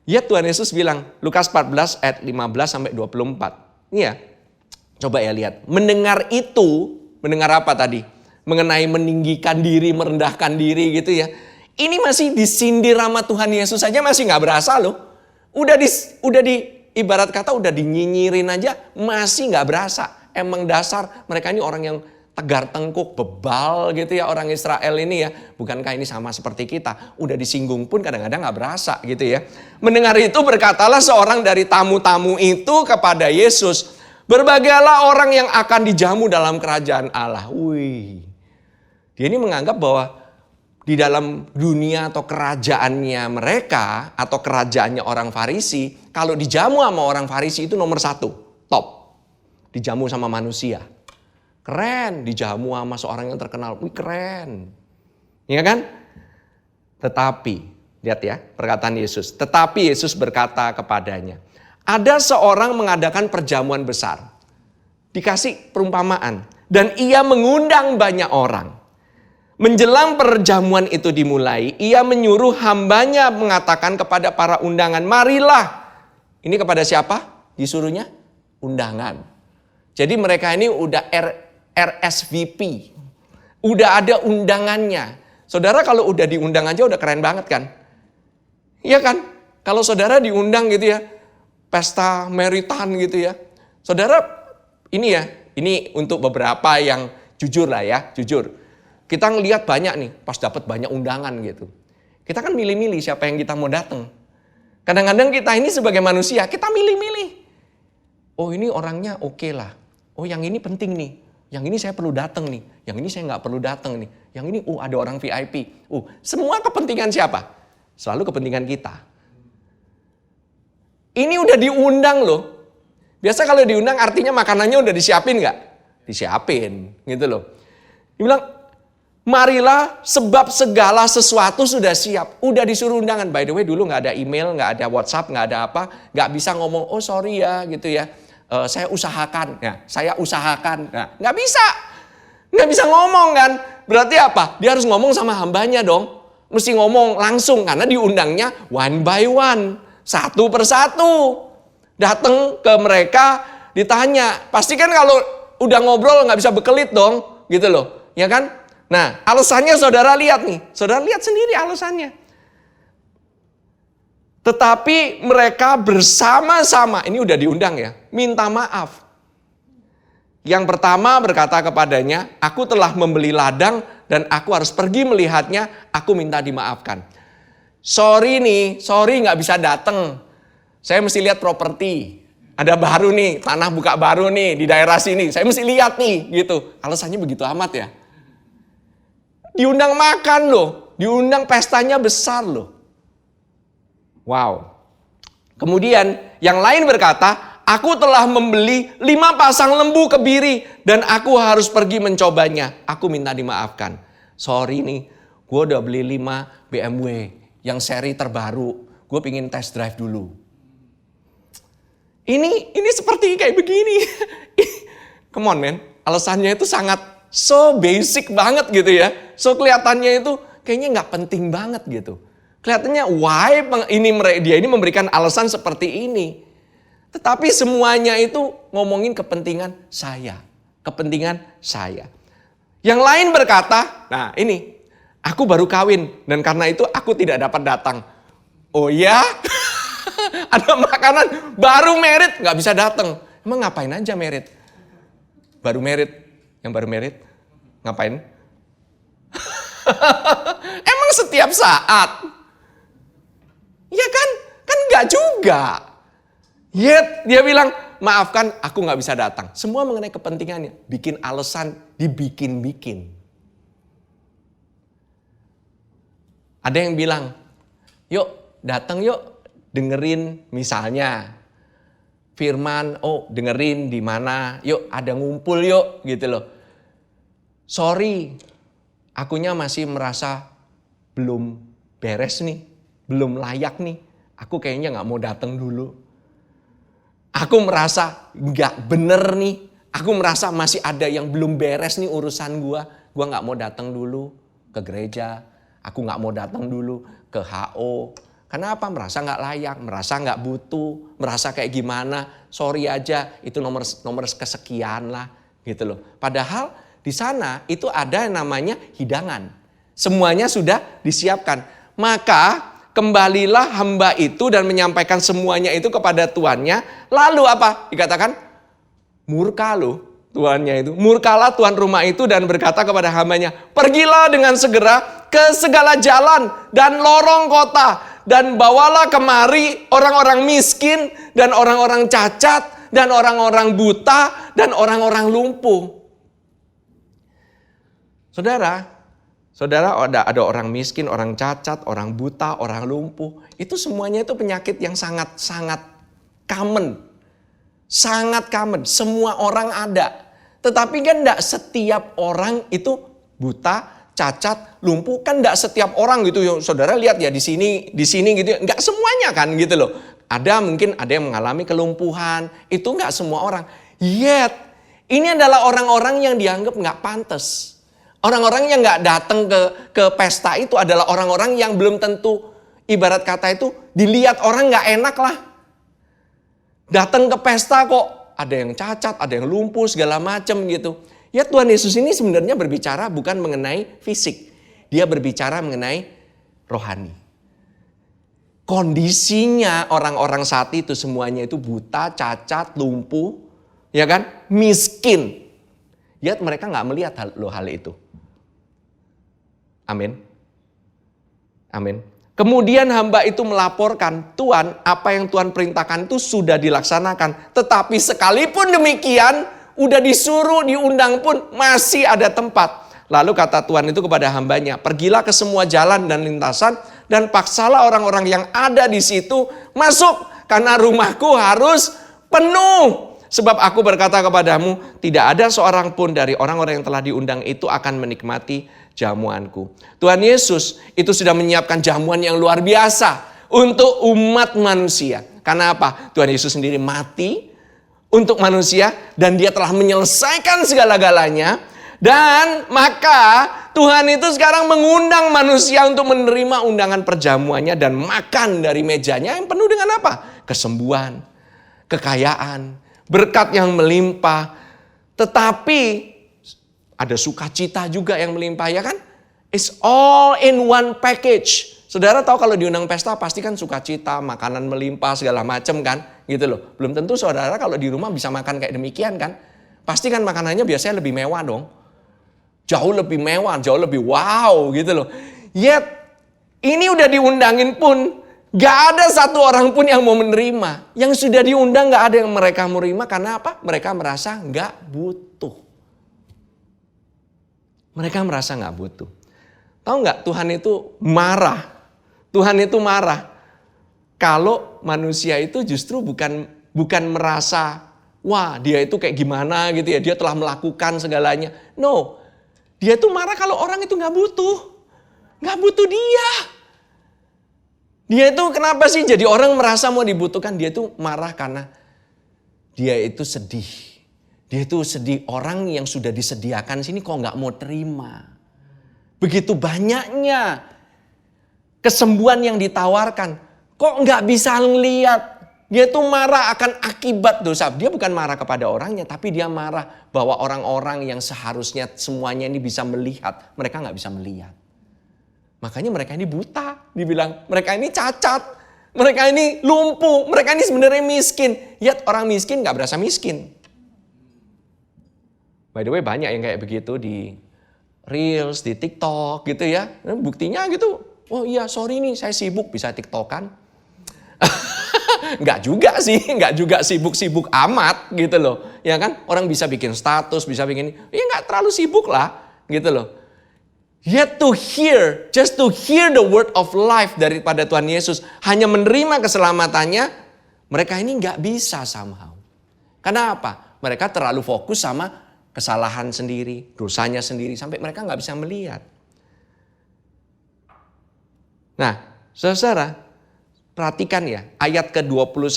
Ya Tuhan Yesus bilang Lukas 14 ayat 15 sampai 24. Ini ya. Coba ya lihat. Mendengar apa tadi? Mengenai meninggikan diri, merendahkan diri gitu ya. Ini masih disindir sama Tuhan Yesus saja masih gak berasa loh. Udah di ibarat kata udah dinyinyirin aja masih gak berasa. Emang dasar mereka ini orang yang tegar tengkuk, bebal gitu ya orang Israel ini ya. Bukankah ini sama seperti kita? Udah disinggung pun kadang-kadang gak berasa gitu ya. Mendengar itu berkatalah seorang dari tamu-tamu itu kepada Yesus. Berbahagialah orang yang akan dijamu dalam kerajaan Allah. Wih. Dia ini menganggap bahwa di dalam dunia atau kerajaannya mereka atau kerajaannya orang Farisi, kalau dijamu sama orang Farisi itu nomor 1, top. Dijamu sama manusia. Keren, dijamu sama seorang yang terkenal. Wih keren. Iya kan? Tetapi, lihat ya perkataan Yesus. Tetapi Yesus berkata kepadanya, ada seorang mengadakan perjamuan besar. Dikasih perumpamaan. Dan ia mengundang banyak orang. Menjelang perjamuan itu dimulai, ia menyuruh hambanya mengatakan kepada para undangan, marilah. Ini kepada siapa? Disuruhnya? Undangan. Jadi mereka ini udah RSVP. Udah ada undangannya. Saudara kalau udah diundang aja udah keren banget kan? Iya kan? Kalau saudara diundang gitu ya, pesta meritan gitu ya. Saudara ini untuk beberapa yang jujur lah ya, jujur. Kita ngelihat banyak nih, pas dapat banyak undangan gitu. Kita kan milih-milih siapa yang kita mau datang. Kadang-kadang kita ini sebagai manusia, kita milih-milih. Oh ini orangnya oke lah. Oh yang ini penting nih. Yang ini saya perlu datang nih. Yang ini saya nggak perlu datang nih. Yang ini ada orang VIP. Semua kepentingan siapa? Selalu kepentingan kita. Ini udah diundang loh. Biasa kalau diundang artinya makanannya udah disiapin nggak? Disiapin gitu loh. Dia bilang, marilah sebab segala sesuatu sudah siap. Udah disuruh undangan. By the way dulu gak ada email, gak ada WhatsApp, gak ada apa. Gak bisa ngomong, oh sorry ya gitu ya. Saya usahakan. Nah, saya usahakan. Nah, gak bisa. Gak bisa ngomong kan. Berarti apa? Dia harus ngomong sama hambanya dong. Mesti ngomong langsung. Karena diundangnya one by one. Satu persatu. Datang ke mereka ditanya. Pasti kan kalau udah ngobrol gak bisa bekelit dong. Gitu loh. Ya kan? Nah, alasannya saudara lihat nih. Saudara lihat sendiri alasannya. Tetapi mereka bersama-sama, ini udah diundang ya, minta maaf. Yang pertama berkata kepadanya, aku telah membeli ladang dan aku harus pergi melihatnya, aku minta dimaafkan. sorry nggak bisa datang. Saya mesti lihat properti. Ada baru nih, tanah buka baru nih di daerah sini. Saya mesti lihat nih, gitu. Alasannya begitu amat ya. Diundang makan loh, diundang pestanya besar loh. Wow. Kemudian yang lain berkata, aku telah membeli 5 pasang lembu kebiri dan aku harus pergi mencobanya. Aku minta dimaafkan. Sorry nih, gue udah beli 5 BMW yang seri terbaru. Gue pengen test drive dulu. Ini seperti kayak begini. Come on man, alasannya itu sangat so basic banget gitu ya. So kelihatannya itu kayaknya nggak penting banget gitu. Kelihatannya why dia ini memberikan alasan seperti ini. Tetapi semuanya itu ngomongin kepentingan saya. Kepentingan saya. Yang lain berkata, nah ini, aku baru kawin dan karena itu aku tidak dapat datang. Oh ya? Ada makanan, baru merit nggak bisa datang. Emang ngapain aja merit? Baru merit, yang baru merit ngapain? Emang setiap saat? Ya kan nggak juga. Yet dia bilang, maafkan aku nggak bisa datang. Semua mengenai kepentingannya, bikin alasan dibikin-bikin. Ada yang bilang, yuk datang yuk. Dengerin misalnya firman, dengerin di mana, yuk ada ngumpul yuk gitu loh. Sorry, akunya masih merasa belum beres nih, belum layak nih. Aku kayaknya gak mau datang dulu. Aku merasa gak bener nih, aku merasa masih ada yang belum beres nih urusan gua. Gua gak mau datang dulu ke gereja, aku gak mau datang dulu ke HO. Kenapa? Merasa nggak layak, merasa nggak butuh, merasa kayak gimana. Sorry aja, itu nomor kesekian lah, gitu loh. Padahal di sana itu ada yang namanya hidangan. Semuanya sudah disiapkan. Maka kembalilah hamba itu dan menyampaikan semuanya itu kepada tuannya. Lalu apa? Dikatakan murka loh tuannya itu. Murkalah tuan rumah itu dan berkata kepada hambanya, pergilah dengan segera ke segala jalan dan lorong kota. Dan bawalah kemari orang-orang miskin dan orang-orang cacat dan orang-orang buta dan orang-orang lumpuh. Saudara ada orang miskin, orang cacat, orang buta, orang lumpuh. Itu semuanya itu penyakit yang sangat-sangat common. Sangat common, semua orang ada. Tetapi kan tidak setiap orang itu buta, cacat, lumpuh, kan enggak setiap orang gitu. Saudara lihat ya di sini gitu, enggak semuanya kan gitu loh. Mungkin ada yang mengalami kelumpuhan, itu enggak semua orang. Yet, ini adalah orang-orang yang dianggap enggak pantas. Orang-orang yang enggak datang ke pesta itu adalah orang-orang yang belum tentu, ibarat kata itu dilihat orang enggak enak lah. Datang ke pesta kok ada yang cacat, ada yang lumpuh segala macam gitu. Ya Tuhan Yesus ini sebenarnya berbicara bukan mengenai fisik. Dia berbicara mengenai rohani. Kondisinya orang-orang saat itu semuanya itu buta, cacat, lumpuh, ya kan? Miskin. Ya mereka nggak melihat hal itu. Amin. Amin. Kemudian hamba itu melaporkan, Tuhan apa yang Tuhan perintahkan itu sudah dilaksanakan. Tetapi sekalipun demikian, udah disuruh, diundang pun masih ada tempat. Lalu kata Tuhan itu kepada hambanya, pergilah ke semua jalan dan lintasan dan paksalah orang-orang yang ada di situ masuk. Karena rumahku harus penuh. Sebab aku berkata kepadamu, tidak ada seorang pun dari orang-orang yang telah diundang itu akan menikmati jamuanku. Tuhan Yesus itu sudah menyiapkan jamuan yang luar biasa untuk umat manusia. Karena apa? Tuhan Yesus sendiri mati untuk manusia dan dia telah menyelesaikan segala-galanya. Dan maka Tuhan itu sekarang mengundang manusia untuk menerima undangan perjamuannya dan makan dari mejanya yang penuh dengan apa? Kesembuhan, kekayaan, berkat yang melimpah. Tetapi ada sukacita juga yang melimpah, ya kan? It's all in one package. Saudara tahu kalau diundang pesta pasti kan sukacita, makanan melimpah segala macam kan, gitu loh. Belum tentu saudara kalau di rumah bisa makan kayak demikian kan. Pasti kan makanannya biasanya lebih mewah dong. Jauh lebih mewah, jauh lebih wow gitu loh. Yet Ini udah diundangin pun, gak ada satu orang pun yang mau menerima. Yang sudah diundang gak ada yang mereka mau terima. Karena apa? Mereka merasa gak butuh. Mereka merasa gak butuh. Tahu gak, Tuhan itu marah. Tuhan itu marah. Kalau manusia itu justru bukan merasa, wah dia itu kayak gimana gitu ya. Dia telah melakukan segalanya. No, dia itu marah kalau orang itu gak butuh. Gak butuh dia. Dia itu kenapa sih jadi orang merasa mau dibutuhkan? Dia itu marah karena dia itu sedih. Dia itu sedih, orang yang sudah disediakan sini kok gak mau terima. Begitu banyaknya kesembuhan yang ditawarkan, kok gak bisa ngeliat. Dia itu marah akan akibat dosa. Dia bukan marah kepada orangnya, tapi dia marah bahwa orang-orang yang seharusnya semuanya ini bisa melihat, mereka gak bisa melihat. Makanya mereka ini buta, dibilang mereka ini cacat, mereka ini lumpuh, mereka ini sebenarnya miskin. Yet orang miskin gak berasa miskin. By the way banyak yang kayak begitu di Reels, di TikTok gitu ya. Buktinya gitu, oh iya sorry nih saya sibuk, bisa TikTokan. Enggak juga sibuk-sibuk amat gitu loh. Ya kan, orang bisa bikin status, bisa bikin, ya enggak terlalu sibuk lah gitu loh. Yet just to hear the word of life daripada Tuhan Yesus, hanya menerima keselamatannya, mereka ini enggak bisa somehow. Karena apa? Mereka terlalu fokus sama kesalahan sendiri, dosanya sendiri, sampai mereka enggak bisa melihat. Nah, saudara, perhatikan ya, ayat ke-22.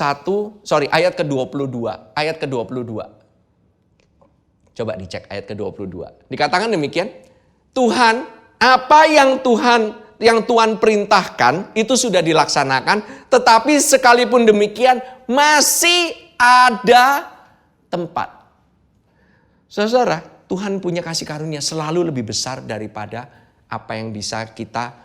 Coba dicek ayat ke-22. Dikatakan demikian, Tuhan, apa yang Tuhan perintahkan itu sudah dilaksanakan, tetapi sekalipun demikian masih ada tempat. Saudara, Tuhan punya kasih karunia selalu lebih besar daripada apa yang bisa kita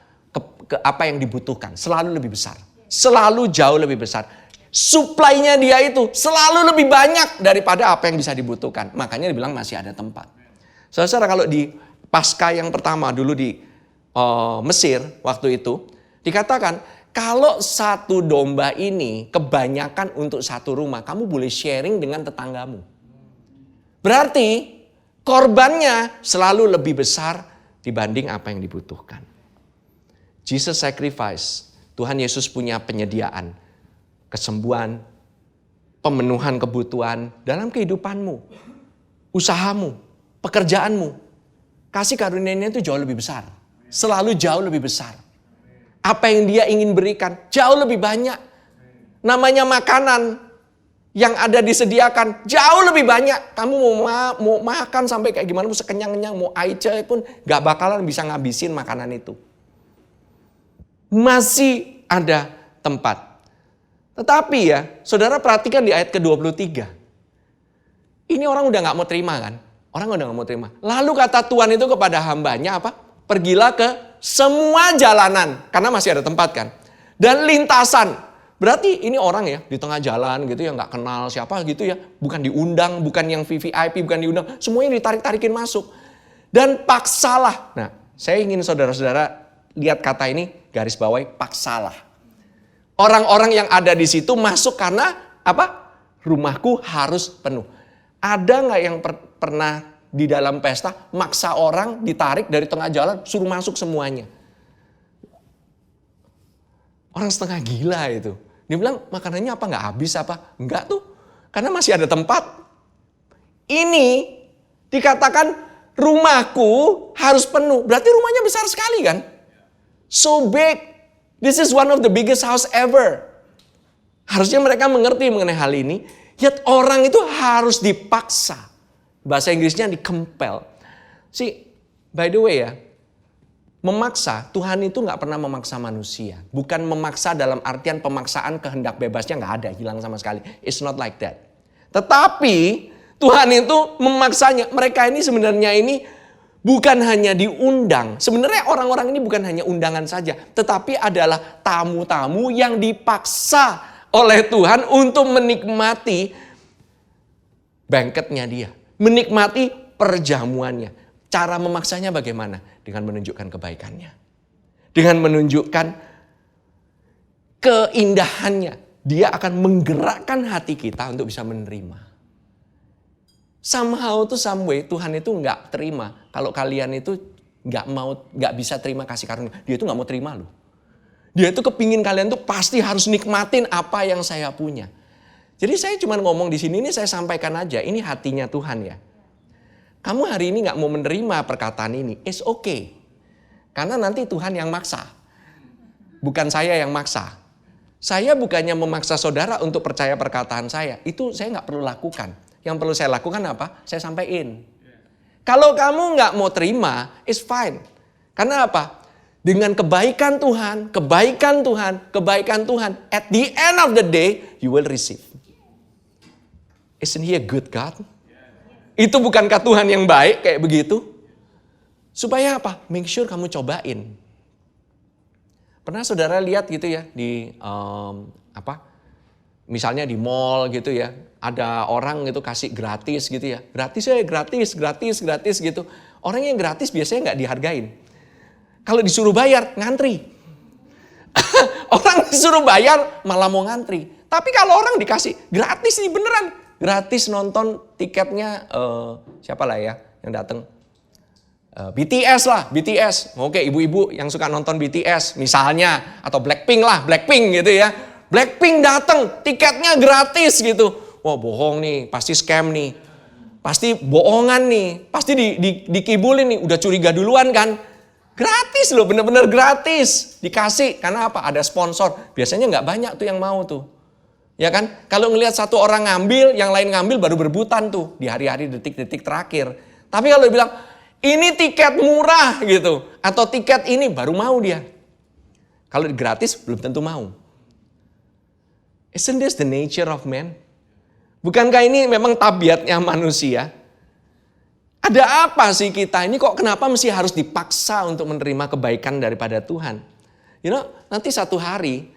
apa yang dibutuhkan, selalu lebih besar. Selalu jauh lebih besar. Supply-nya dia itu selalu lebih banyak daripada apa yang bisa dibutuhkan. Makanya dibilang masih ada tempat. Saudara, kalau di Paskah yang pertama dulu di Mesir waktu itu, dikatakan kalau satu domba ini kebanyakan untuk satu rumah, kamu boleh sharing dengan tetanggamu. Berarti korbannya selalu lebih besar dibanding apa yang dibutuhkan. Jesus sacrifice. Tuhan Yesus punya penyediaan, kesembuhan, pemenuhan kebutuhan dalam kehidupanmu, usahamu, pekerjaanmu. Kasih karunia-Nya itu jauh lebih besar. Selalu jauh lebih besar. Apa yang dia ingin berikan jauh lebih banyak. Namanya makanan yang ada disediakan jauh lebih banyak. Kamu mau makan sampai kayak gimana, mau sekenyang-kenyang, mau aja pun gak bakalan bisa ngabisin makanan itu. Masih ada tempat. Tetapi ya, saudara perhatikan di ayat ke-23. Ini orang udah gak mau terima kan? Orang udah gak mau terima. Lalu kata Tuhan itu kepada hambanya apa? Pergilah ke semua jalanan. Karena masih ada tempat kan. Dan lintasan. Berarti ini orang ya di tengah jalan gitu ya. Gak kenal siapa gitu ya. Bukan diundang, bukan yang VVIP, bukan diundang. Semuanya ditarik-tarikin masuk. Dan paksalah. Nah, saya ingin saudara-saudara lihat kata ini. Garis bawahi paksalah. Orang-orang yang ada di situ masuk karena apa? Rumahku harus penuh. Ada gak yang pernah di dalam pesta maksa orang ditarik dari tengah jalan suruh masuk semuanya? Orang setengah gila itu. Dia bilang makanannya apa gak habis apa? Enggak tuh. Karena masih ada tempat. Ini dikatakan rumahku harus penuh. Berarti rumahnya besar sekali kan? So big. This is one of the biggest house ever. Harusnya mereka mengerti mengenai hal ini. Yet orang itu harus dipaksa. Bahasa Inggrisnya di-compel. See, by the way ya, memaksa, Tuhan itu gak pernah memaksa manusia. Bukan memaksa dalam artian pemaksaan kehendak bebasnya gak ada, hilang sama sekali. It's not like that. Tetapi Tuhan itu memaksanya. Mereka ini sebenarnya ini bukan hanya diundang. Sebenarnya orang-orang ini bukan hanya undangan saja. Tetapi adalah tamu-tamu yang dipaksa oleh Tuhan untuk menikmati banquetnya dia. Menikmati perjamuannya. Cara memaksanya bagaimana? Dengan menunjukkan kebaikannya. Dengan menunjukkan keindahannya, dia akan menggerakkan hati kita untuk bisa menerima. Somehow to some way Tuhan itu nggak terima kalau kalian itu nggak bisa terima kasih karunia. Dia itu nggak mau terima loh. Dia itu kepingin kalian tuh pasti harus nikmatin apa yang saya punya. Jadi saya cuma ngomong di sini ini saya sampaikan aja, ini hatinya Tuhan ya. Kamu hari ini nggak mau menerima perkataan ini, it's okay. Karena nanti Tuhan yang maksa. Bukan saya yang maksa. Saya bukannya memaksa saudara untuk percaya perkataan saya. Itu saya nggak perlu lakukan. Yang perlu saya lakukan apa? Saya sampaikan. Kalau kamu nggak mau terima, it's fine. Karena apa? Dengan kebaikan Tuhan, at the end of the day, you will receive. Isn't he a good God? Itu bukankah Tuhan yang baik kayak begitu? Supaya apa? Make sure kamu cobain. Pernah saudara lihat gitu ya di misalnya di mall gitu ya, ada orang gitu kasih gratis gitu ya, gratis gitu. Orang yang gratis biasanya nggak dihargain. Kalau disuruh bayar ngantri. Orang disuruh bayar malah mau ngantri. Tapi kalau orang dikasih gratis nih beneran, gratis nonton tiketnya siapa lah ya yang datang. BTS lah, BTS. Oke, ibu-ibu yang suka nonton BTS misalnya, atau Blackpink gitu ya. Blackpink datang, tiketnya gratis gitu. Wah bohong nih, pasti scam nih. Pasti bohongan nih, pasti dikibulin nih, udah curiga duluan kan. Gratis loh, bener-bener gratis. Dikasih, karena apa? Ada sponsor. Biasanya nggak banyak tuh yang mau tuh. Ya kan? Kalau ngelihat satu orang ngambil, yang lain ngambil baru berebutan tuh. Di hari-hari detik-detik terakhir. Tapi kalau dibilang, ini tiket murah gitu. Atau tiket ini baru mau dia. Kalau gratis belum tentu mau. Isn't this the nature of man? Bukankah ini memang tabiatnya manusia? Ada apa sih kita ini kok kenapa mesti harus dipaksa untuk menerima kebaikan daripada Tuhan? You know, nanti satu hari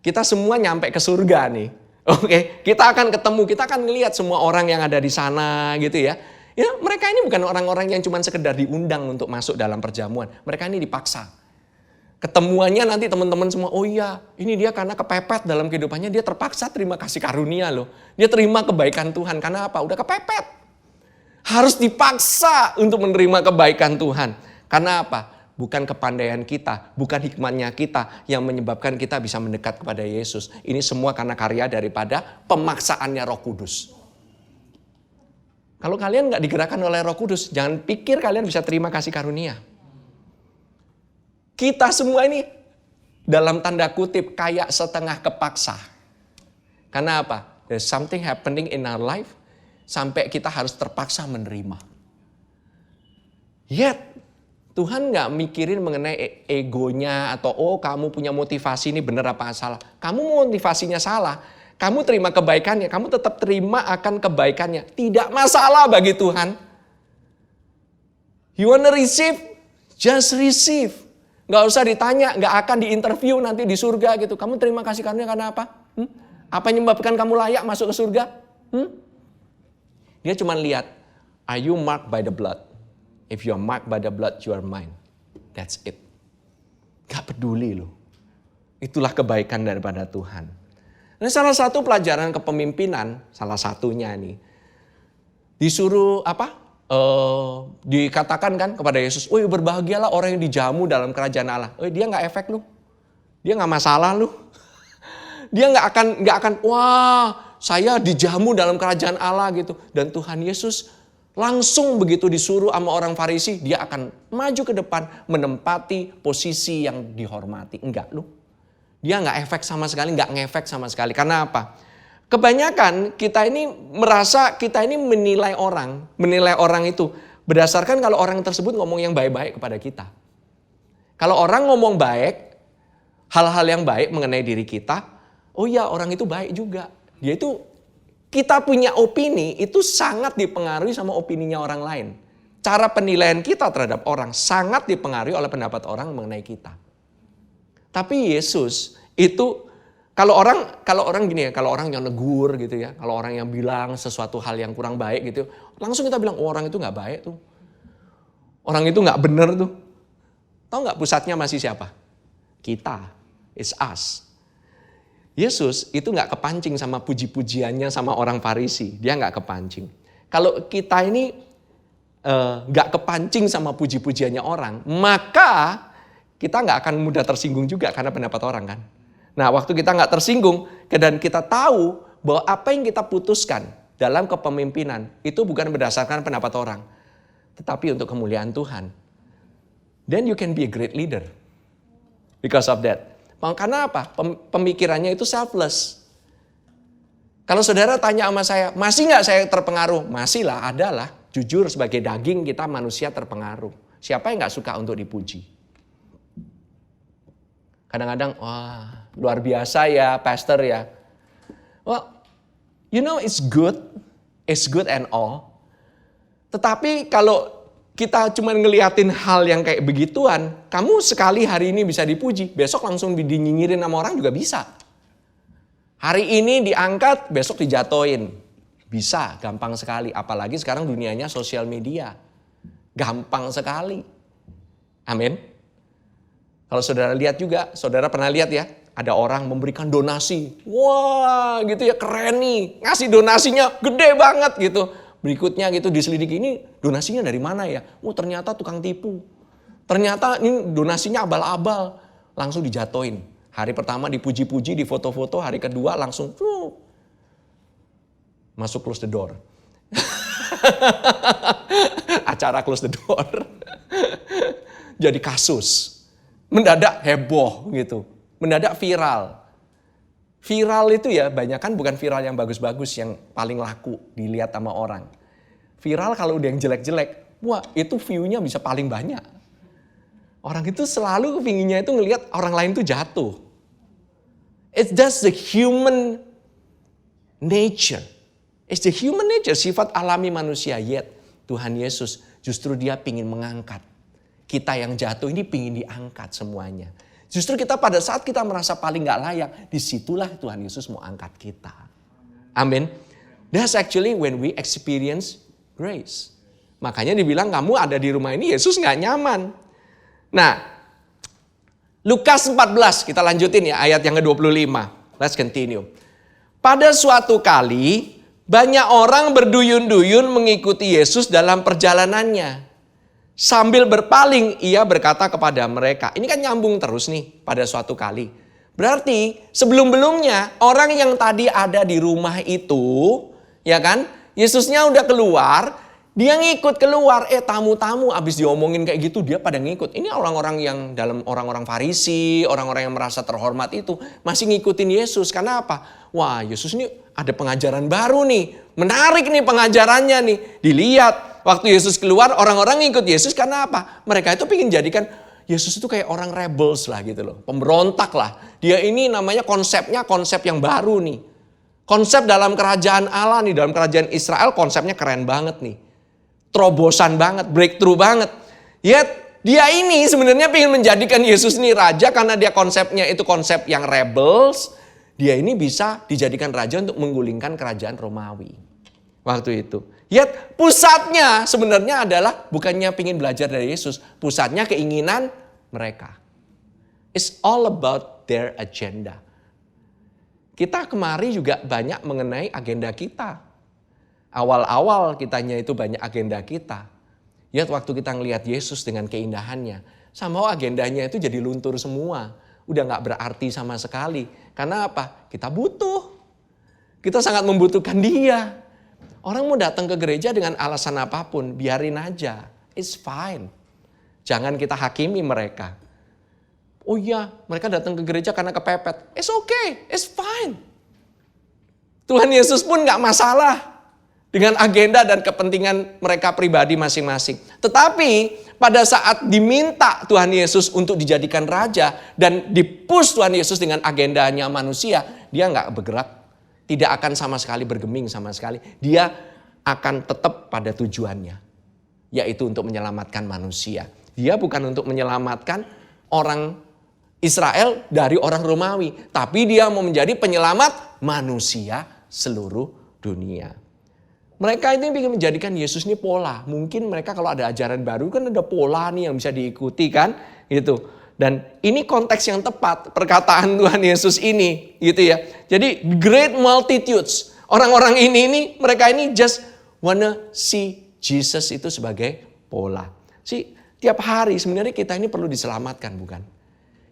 kita semua nyampe ke surga nih. Oke, kita akan ketemu, kita akan ngelihat semua orang yang ada di sana gitu ya. Ya, mereka ini bukan orang-orang yang cuma sekedar diundang untuk masuk dalam perjamuan. Mereka ini dipaksa. Ketemuannya nanti teman-teman semua, oh iya ini dia karena kepepet dalam kehidupannya. Dia terpaksa terima kasih karunia loh. Dia terima kebaikan Tuhan. Karena apa? Udah kepepet. Harus dipaksa untuk menerima kebaikan Tuhan. Karena apa? Bukan kepandaian kita, bukan hikmatnya kita yang menyebabkan kita bisa mendekat kepada Yesus. Ini semua karena karya daripada pemaksaannya Roh Kudus. Kalau kalian nggak digerakkan oleh Roh Kudus, jangan pikir kalian bisa terima kasih karunia. Kita semua ini dalam tanda kutip kayak setengah kepaksa. Karena apa? There's something happening in our life sampai kita harus terpaksa menerima. Yet Tuhan nggak mikirin mengenai egonya atau oh kamu punya motivasi ini benar apa salah. Kamu motivasinya salah. Kamu terima kebaikannya, kamu tetap terima akan kebaikannya. Tidak masalah bagi Tuhan. You wanna receive? Just receive. Gak usah ditanya, gak akan diinterview nanti di surga gitu. Kamu terima kasih karunia karena apa? Apa yang menyebabkan kamu layak masuk ke surga? Dia cuma lihat, are you marked by the blood? If you are marked by the blood, you are mine. That's it. Gak peduli loh. Itulah kebaikan daripada Tuhan. Nah, salah satu pelajaran kepemimpinan, salah satunya nih, disuruh dikatakan kan kepada Yesus, "Oh, berbahagialah orang yang dijamu dalam kerajaan Allah." Oh, dia nggak efek lu, dia nggak masalah lu, dia nggak akan, wah, saya dijamu dalam kerajaan Allah gitu. Dan Tuhan Yesus langsung begitu disuruh sama orang Farisi, dia akan maju ke depan menempati posisi yang dihormati. Enggak lu. Dia nggak efek sama sekali, nggak ngefek sama sekali. Karena apa? Kebanyakan kita ini merasa kita ini menilai orang itu berdasarkan kalau orang tersebut ngomong yang baik-baik kepada kita. Kalau orang ngomong baik, hal-hal yang baik mengenai diri kita, oh ya orang itu baik juga. Dia itu, kita punya opini itu sangat dipengaruhi sama opininya orang lain. Cara penilaian kita terhadap orang sangat dipengaruhi oleh pendapat orang mengenai kita. Tapi Yesus itu kalau orang gini ya, kalau orang yang negur gitu ya, kalau orang yang bilang sesuatu hal yang kurang baik gitu, langsung kita bilang, oh, orang itu nggak baik tuh, orang itu nggak benar tuh. Tahu nggak pusatnya masih siapa? Kita, it's us. Yesus itu nggak kepancing sama puji-pujiannya sama orang Farisi. Dia nggak kepancing. Kalau kita ini nggak kepancing sama puji-pujiannya orang, maka kita nggak akan mudah tersinggung juga karena pendapat orang kan. Nah, waktu kita nggak tersinggung dan kita tahu bahwa apa yang kita putuskan dalam kepemimpinan itu bukan berdasarkan pendapat orang, tetapi untuk kemuliaan Tuhan. Then you can be a great leader because of that. Karena apa? Pemikirannya itu selfless. Kalau saudara tanya sama saya, masih nggak saya terpengaruh? Masih lah, adalah. Jujur sebagai daging kita manusia terpengaruh. Siapa yang nggak suka untuk dipuji? Kadang-kadang, wah luar biasa ya pastor ya. Well, you know it's good and all. Tetapi kalau kita cuma ngeliatin hal yang kayak begituan, kamu sekali hari ini bisa dipuji, besok langsung dinyinyirin sama orang juga bisa. Hari ini diangkat, besok dijatoin. Bisa, gampang sekali. Apalagi sekarang dunianya sosial media. Gampang sekali. Amin. Kalau saudara lihat juga, saudara pernah lihat ya, ada orang memberikan donasi. Wah gitu ya, keren nih. Ngasih donasinya gede banget gitu. Berikutnya gitu diselidiki, ini donasinya dari mana ya? Oh ternyata tukang tipu. Ternyata ini donasinya abal-abal. Langsung dijatoin. Hari pertama dipuji-puji, di foto-foto. Hari kedua langsung masuk close the door. Acara close the door. Jadi kasus. Mendadak heboh gitu. Mendadak viral. Viral itu ya banyak kan bukan viral yang bagus-bagus yang paling laku dilihat sama orang. Viral kalau udah yang jelek-jelek, wah itu view-nya bisa paling banyak. Orang itu selalu kepinginnya itu ngelihat orang lain tuh jatuh. It's just the human nature. It's the human nature, sifat alami manusia. Yet Tuhan Yesus justru dia pingin mengangkat. Kita yang jatuh ini pingin diangkat semuanya. Justru kita pada saat kita merasa paling gak layak, disitulah Tuhan Yesus mau angkat kita. Amin. That's actually when we experience grace. Makanya dibilang kamu ada di rumah ini, Yesus gak nyaman. Nah, Lukas 14, kita lanjutin ya ayat yang ke-25. Let's continue. Pada suatu kali, banyak orang berduyun-duyun mengikuti Yesus dalam perjalanannya. Sambil berpaling, ia berkata kepada mereka. Ini kan nyambung terus nih pada suatu kali. Berarti sebelum-belumnya orang yang tadi ada di rumah itu, ya kan? Yesusnya udah keluar, dia ngikut keluar. Tamu-tamu abis diomongin kayak gitu, dia pada ngikut. Ini orang-orang yang dalam orang-orang Farisi, orang-orang yang merasa terhormat itu masih ngikutin Yesus. Karena apa? Wah, Yesus ini ada pengajaran baru nih. Menarik nih pengajarannya nih. Dilihat. Waktu Yesus keluar, orang-orang ngikut Yesus karena apa? Mereka itu pengen jadikan Yesus itu kayak orang rebels lah gitu loh. Pemberontak lah. Dia ini namanya konsepnya konsep yang baru nih. Konsep dalam kerajaan Allah nih, dalam kerajaan Israel konsepnya keren banget nih. Terobosan banget, breakthrough banget. Yet dia ini sebenarnya pengen menjadikan Yesus ini raja karena dia konsepnya itu konsep yang rebels. Dia ini bisa dijadikan raja untuk menggulingkan kerajaan Romawi. Waktu itu. Yet pusatnya sebenarnya adalah bukannya pingin belajar dari Yesus. Pusatnya keinginan mereka. It's all about their agenda. Kita kemari juga banyak mengenai agenda kita. Awal-awal kitanya itu banyak agenda kita. Yet waktu kita ngelihat Yesus dengan keindahannya. Somehow agendanya itu jadi luntur semua. Udah gak berarti sama sekali. Karena apa? Kita butuh. Kita sangat membutuhkan dia. Orang mau datang ke gereja dengan alasan apapun, biarin aja. It's fine. Jangan kita hakimi mereka. Oh iya, mereka datang ke gereja karena kepepet. It's okay, it's fine. Tuhan Yesus pun gak masalah dengan agenda dan kepentingan mereka pribadi masing-masing. Tetapi pada saat diminta Tuhan Yesus untuk dijadikan raja dan dipush Tuhan Yesus dengan agendanya manusia, dia gak bergerak. Tidak akan sama sekali bergeming sama sekali. Dia akan tetap pada tujuannya. Yaitu untuk menyelamatkan manusia. Dia bukan untuk menyelamatkan orang Israel dari orang Romawi. Tapi dia mau menjadi penyelamat manusia seluruh dunia. Mereka ini ingin menjadikan Yesus ini pola. Mungkin mereka kalau ada ajaran baru kan ada pola nih yang bisa diikuti kan. Gitu. Dan ini konteks yang tepat perkataan Tuhan Yesus ini gitu ya. Jadi great multitudes. Orang-orang ini mereka ini just wanna see Jesus itu sebagai pola. Tiap hari sebenarnya kita ini perlu diselamatkan, bukan?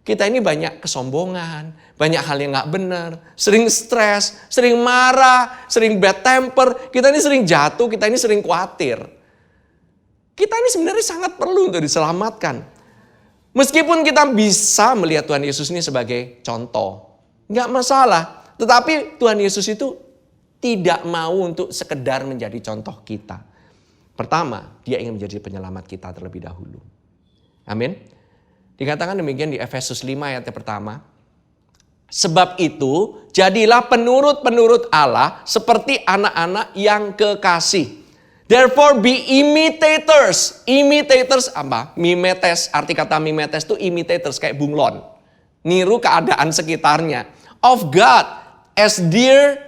Kita ini banyak kesombongan, banyak hal yang gak benar, sering stres, sering marah, sering bad temper, kita ini sering jatuh, kita ini sering khawatir. Kita ini sebenarnya sangat perlu untuk diselamatkan. Meskipun kita bisa melihat Tuhan Yesus ini sebagai contoh, gak masalah. Tetapi Tuhan Yesus itu tidak mau untuk sekedar menjadi contoh kita. Pertama, dia ingin menjadi penyelamat kita terlebih dahulu. Amin. Dikatakan demikian di Efesus 5 ayat yang pertama. Sebab itu, jadilah penurut-penurut Allah seperti anak-anak yang kekasih. Therefore be imitators. Imitators apa? Mimetes, arti kata mimetes itu imitators kayak bunglon. Niru keadaan sekitarnya. Of God as dear.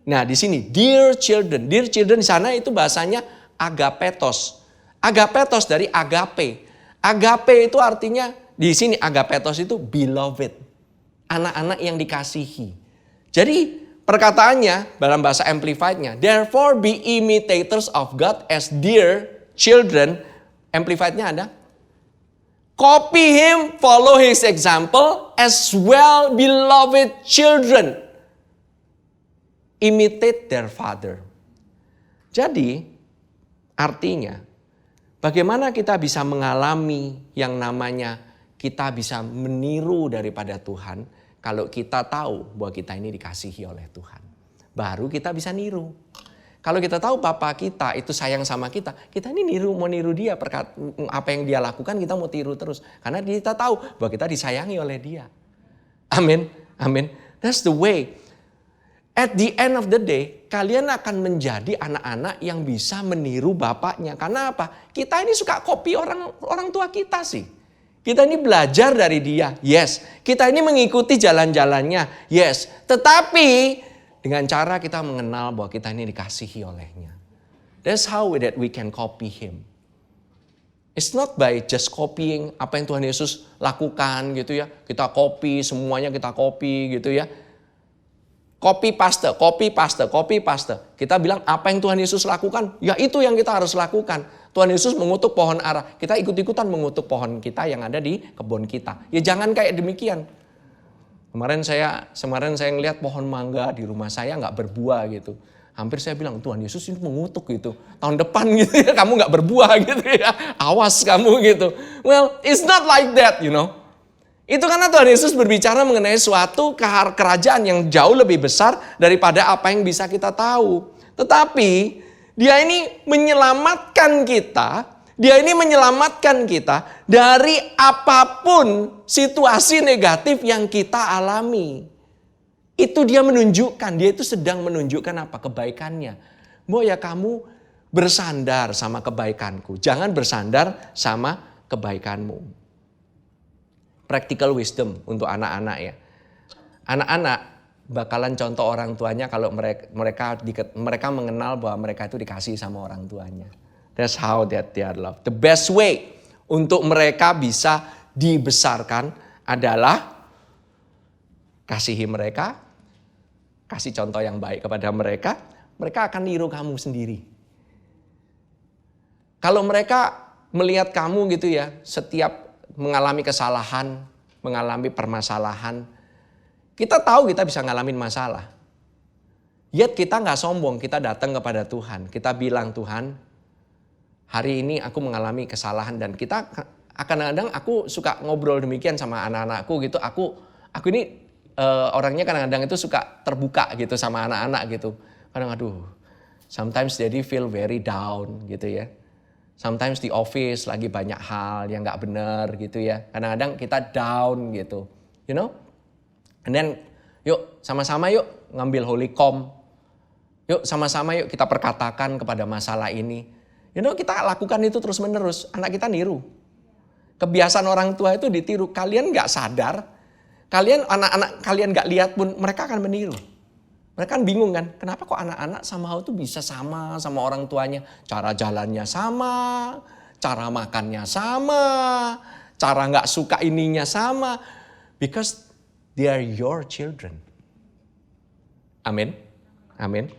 Nah di sini, dear children. Dear children di sana itu bahasanya agapetos. Agapetos dari agape. Agape itu artinya di sini agapetos itu beloved. Anak-anak yang dikasihi. Jadi perkataannya dalam bahasa Amplified-nya, therefore be imitators of God as dear children. Amplified-nya ada. Copy him, follow his example as well beloved children. Imitate their father. Jadi artinya bagaimana kita bisa mengalami yang namanya kita bisa meniru daripada Tuhan kalau kita tahu bahwa kita ini dikasihi oleh Tuhan. Baru kita bisa niru. Kalau kita tahu Bapa kita itu sayang sama kita ini mau niru dia. Apa yang dia lakukan kita mau tiru terus. Karena kita tahu bahwa kita disayangi oleh dia. Amin, amin. That's the way. At the end of the day, kalian akan menjadi anak-anak yang bisa meniru bapaknya. Karena apa? Kita ini suka copy orang tua kita sih. Kita ini belajar dari dia, yes. Kita ini mengikuti jalan-jalannya, yes. Tetapi dengan cara kita mengenal bahwa kita ini dikasihi olehnya. That's how that we can copy him. It's not by just copying apa yang Tuhan Yesus lakukan gitu ya. Kita copy, semuanya kita copy gitu ya. Copy paste, copy paste, copy paste. Kita bilang apa yang Tuhan Yesus lakukan, ya itu yang kita harus lakukan. Tuhan Yesus mengutuk pohon ara, kita ikut-ikutan mengutuk pohon kita yang ada di kebun kita. Ya jangan kayak demikian. Kemarin saya ngelihat pohon mangga di rumah saya nggak berbuah gitu. Hampir saya bilang Tuhan Yesus ini mengutuk gitu. Tahun depan gitu ya kamu nggak berbuah gitu ya. Awas kamu gitu. Well, it's not like that, you know. Itu karena Tuhan Yesus berbicara mengenai suatu kerajaan yang jauh lebih besar daripada apa yang bisa kita tahu. Tetapi dia ini menyelamatkan kita dari apapun situasi negatif yang kita alami. Itu dia itu sedang menunjukkan apa? Kebaikannya. Mau ya kamu bersandar sama kebaikanku, jangan bersandar sama kebaikanmu. Practical wisdom untuk anak-anak ya. Anak-anak bakalan contoh orang tuanya kalau mereka mengenal bahwa mereka itu dikasihi sama orang tuanya. That's how that they are loved. The best way untuk mereka bisa dibesarkan adalah kasihi mereka, kasih contoh yang baik kepada mereka akan niru kamu sendiri. Kalau mereka melihat kamu gitu ya, setiap mengalami kesalahan, mengalami permasalahan. Kita tahu kita bisa ngalamin masalah. Yet kita gak sombong, kita datang kepada Tuhan. Kita bilang Tuhan, hari ini aku mengalami kesalahan. Dan kita kadang-kadang aku suka ngobrol demikian sama anak-anakku gitu. Aku ini orangnya kadang-kadang itu suka terbuka gitu sama anak-anak gitu. Sometimes they feel very down gitu ya. Sometimes di office lagi banyak hal yang gak benar gitu ya. Kadang-kadang kita down gitu. You know? And then yuk sama-sama yuk ngambil holy com. Yuk sama-sama yuk kita perkatakan kepada masalah ini. You know kita lakukan itu terus menerus. Anak kita niru. Kebiasaan orang tua itu ditiru. Kalian gak sadar. Anak-anak kalian gak lihat pun mereka akan meniru. Mereka kan bingung kan, kenapa kok anak-anak somehow tuh bisa sama orang tuanya. Cara jalannya sama, cara makannya sama, cara nggak suka ininya sama. Because they are your children. Amin. Amin.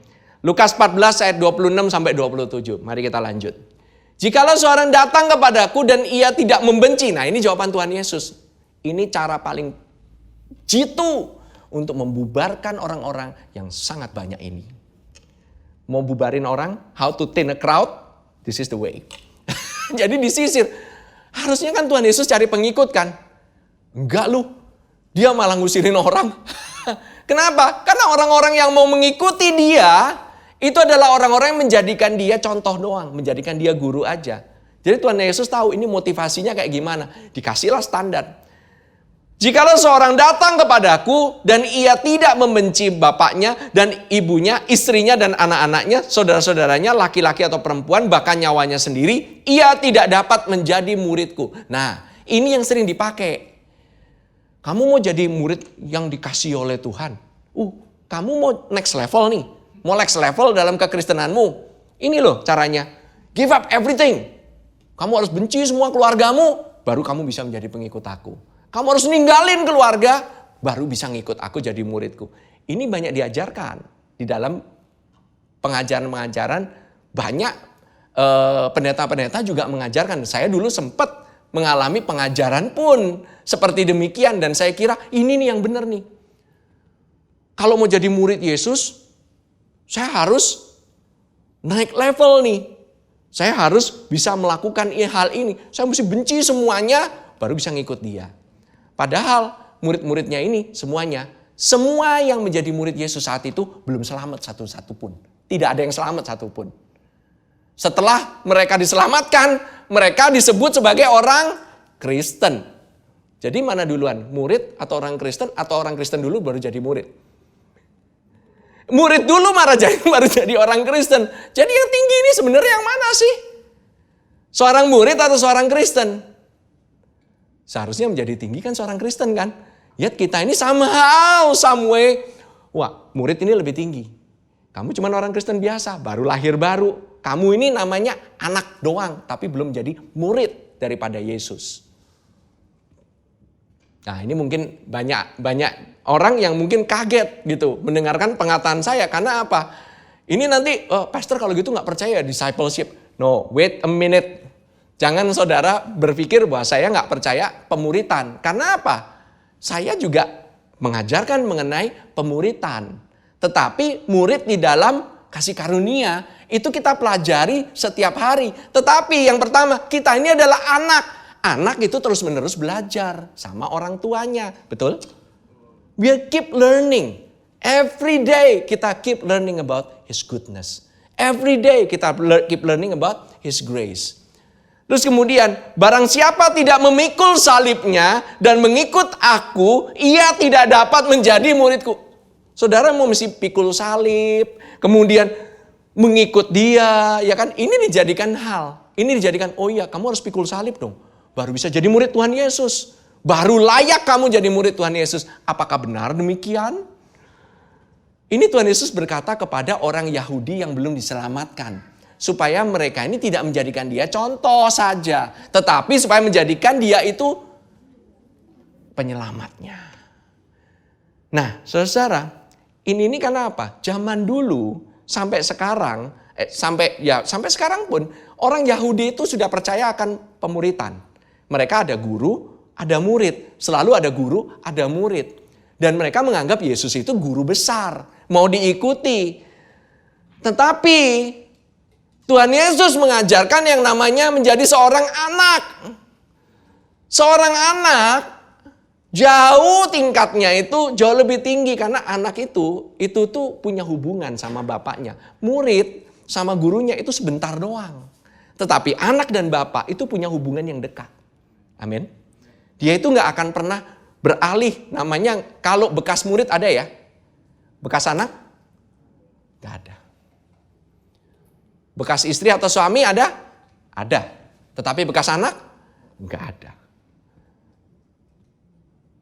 Lukas 14 ayat 26 sampai 27. Mari kita lanjut. Jikalau seorang datang kepadaku dan ia tidak membenci. Nah, ini jawaban Tuhan Yesus. Ini cara paling jitu untuk membubarkan orang-orang yang sangat banyak ini. Mau bubarin orang, how to thin a crowd, this is the way. Jadi disisir. Harusnya kan Tuhan Yesus cari pengikut kan? Enggak lu, dia malah ngusirin orang. Kenapa? Karena orang-orang yang mau mengikuti dia, itu adalah orang-orang yang menjadikan dia contoh doang, menjadikan dia guru aja. Jadi Tuhan Yesus tahu ini motivasinya kayak gimana. Dikasihlah standar. Jikalau seorang datang kepadaku dan ia tidak membenci bapaknya dan ibunya, istrinya dan anak-anaknya, saudara-saudaranya, laki-laki atau perempuan, bahkan nyawanya sendiri, ia tidak dapat menjadi muridku. Nah, ini yang sering dipakai. Kamu mau jadi murid yang dikasih oleh Tuhan. Kamu mau next level nih. Mau next level dalam kekristenanmu. Ini loh caranya. Give up everything. Kamu harus benci semua keluargamu, baru kamu bisa menjadi pengikut aku. Kamu harus ninggalin keluarga, baru bisa ngikut aku jadi muridku. Ini banyak diajarkan di dalam pengajaran-pengajaran. Banyak pendeta-pendeta juga mengajarkan. Saya dulu sempat mengalami pengajaran pun seperti demikian. Dan saya kira ini nih yang benar nih. Kalau mau jadi murid Yesus, saya harus naik level nih. Saya harus bisa melakukan hal ini. Saya mesti benci semuanya, baru bisa ngikut dia. Padahal murid-muridnya ini semuanya, semua yang menjadi murid Yesus saat itu belum selamat satu-satu pun. Tidak ada yang selamat satu pun. Setelah mereka diselamatkan, mereka disebut sebagai orang Kristen. Jadi mana duluan? Murid atau orang Kristen? Atau orang Kristen dulu baru jadi murid? Murid dulu baru jadi orang Kristen. Jadi yang tinggi ini sebenarnya yang mana sih? Seorang murid atau seorang Kristen? Seharusnya menjadi tinggi kan seorang Kristen kan. Yet kita ini somehow, some way. Wah, murid ini lebih tinggi. Kamu cuma orang Kristen biasa, baru lahir baru. Kamu ini namanya anak doang, tapi belum jadi murid daripada Yesus. Nah, ini mungkin banyak orang yang mungkin kaget gitu mendengarkan pengataan saya. Karena apa? Ini nanti, pastor kalau gitu gak percaya discipleship. No, wait a minute. Jangan saudara berpikir bahwa saya gak percaya pemuritan. Karena apa? Saya juga mengajarkan mengenai pemuritan. Tetapi murid di dalam kasih karunia itu kita pelajari setiap hari. Tetapi yang pertama, kita ini adalah anak. Anak itu terus-menerus belajar sama orang tuanya. Betul? We keep learning. Every day kita keep learning about His goodness. Every day kita keep learning about His grace. Terus kemudian, barang siapa tidak memikul salibnya dan mengikut aku, ia tidak dapat menjadi muridku. Saudara mau mesti pikul salib, kemudian mengikut dia, ya kan? Ini dijadikan hal. Ini dijadikan, oh iya kamu harus pikul salib dong. Baru bisa jadi murid Tuhan Yesus. Baru layak kamu jadi murid Tuhan Yesus. Apakah benar demikian? Ini Tuhan Yesus berkata kepada orang Yahudi yang belum diselamatkan. Supaya mereka ini tidak menjadikan dia contoh saja. Tetapi supaya menjadikan dia itu penyelamatnya. Nah, saudara, ini karena apa? Zaman dulu sampai sekarang, sampai sekarang pun orang Yahudi itu sudah percaya akan pemuritan. Mereka ada guru, ada murid. Selalu ada guru, ada murid. Dan mereka menganggap Yesus itu guru besar, mau diikuti. Tetapi Tuhan Yesus mengajarkan yang namanya menjadi seorang anak. Seorang anak jauh tingkatnya itu jauh lebih tinggi karena anak itu tuh punya hubungan sama bapaknya. Murid sama gurunya itu sebentar doang. Tetapi anak dan bapak itu punya hubungan yang dekat. Amin. Dia itu gak akan pernah beralih. Namanya kalau bekas murid ada ya. Bekas anak? Gak ada. Bekas istri atau suami ada? Ada. Tetapi bekas anak? Enggak ada.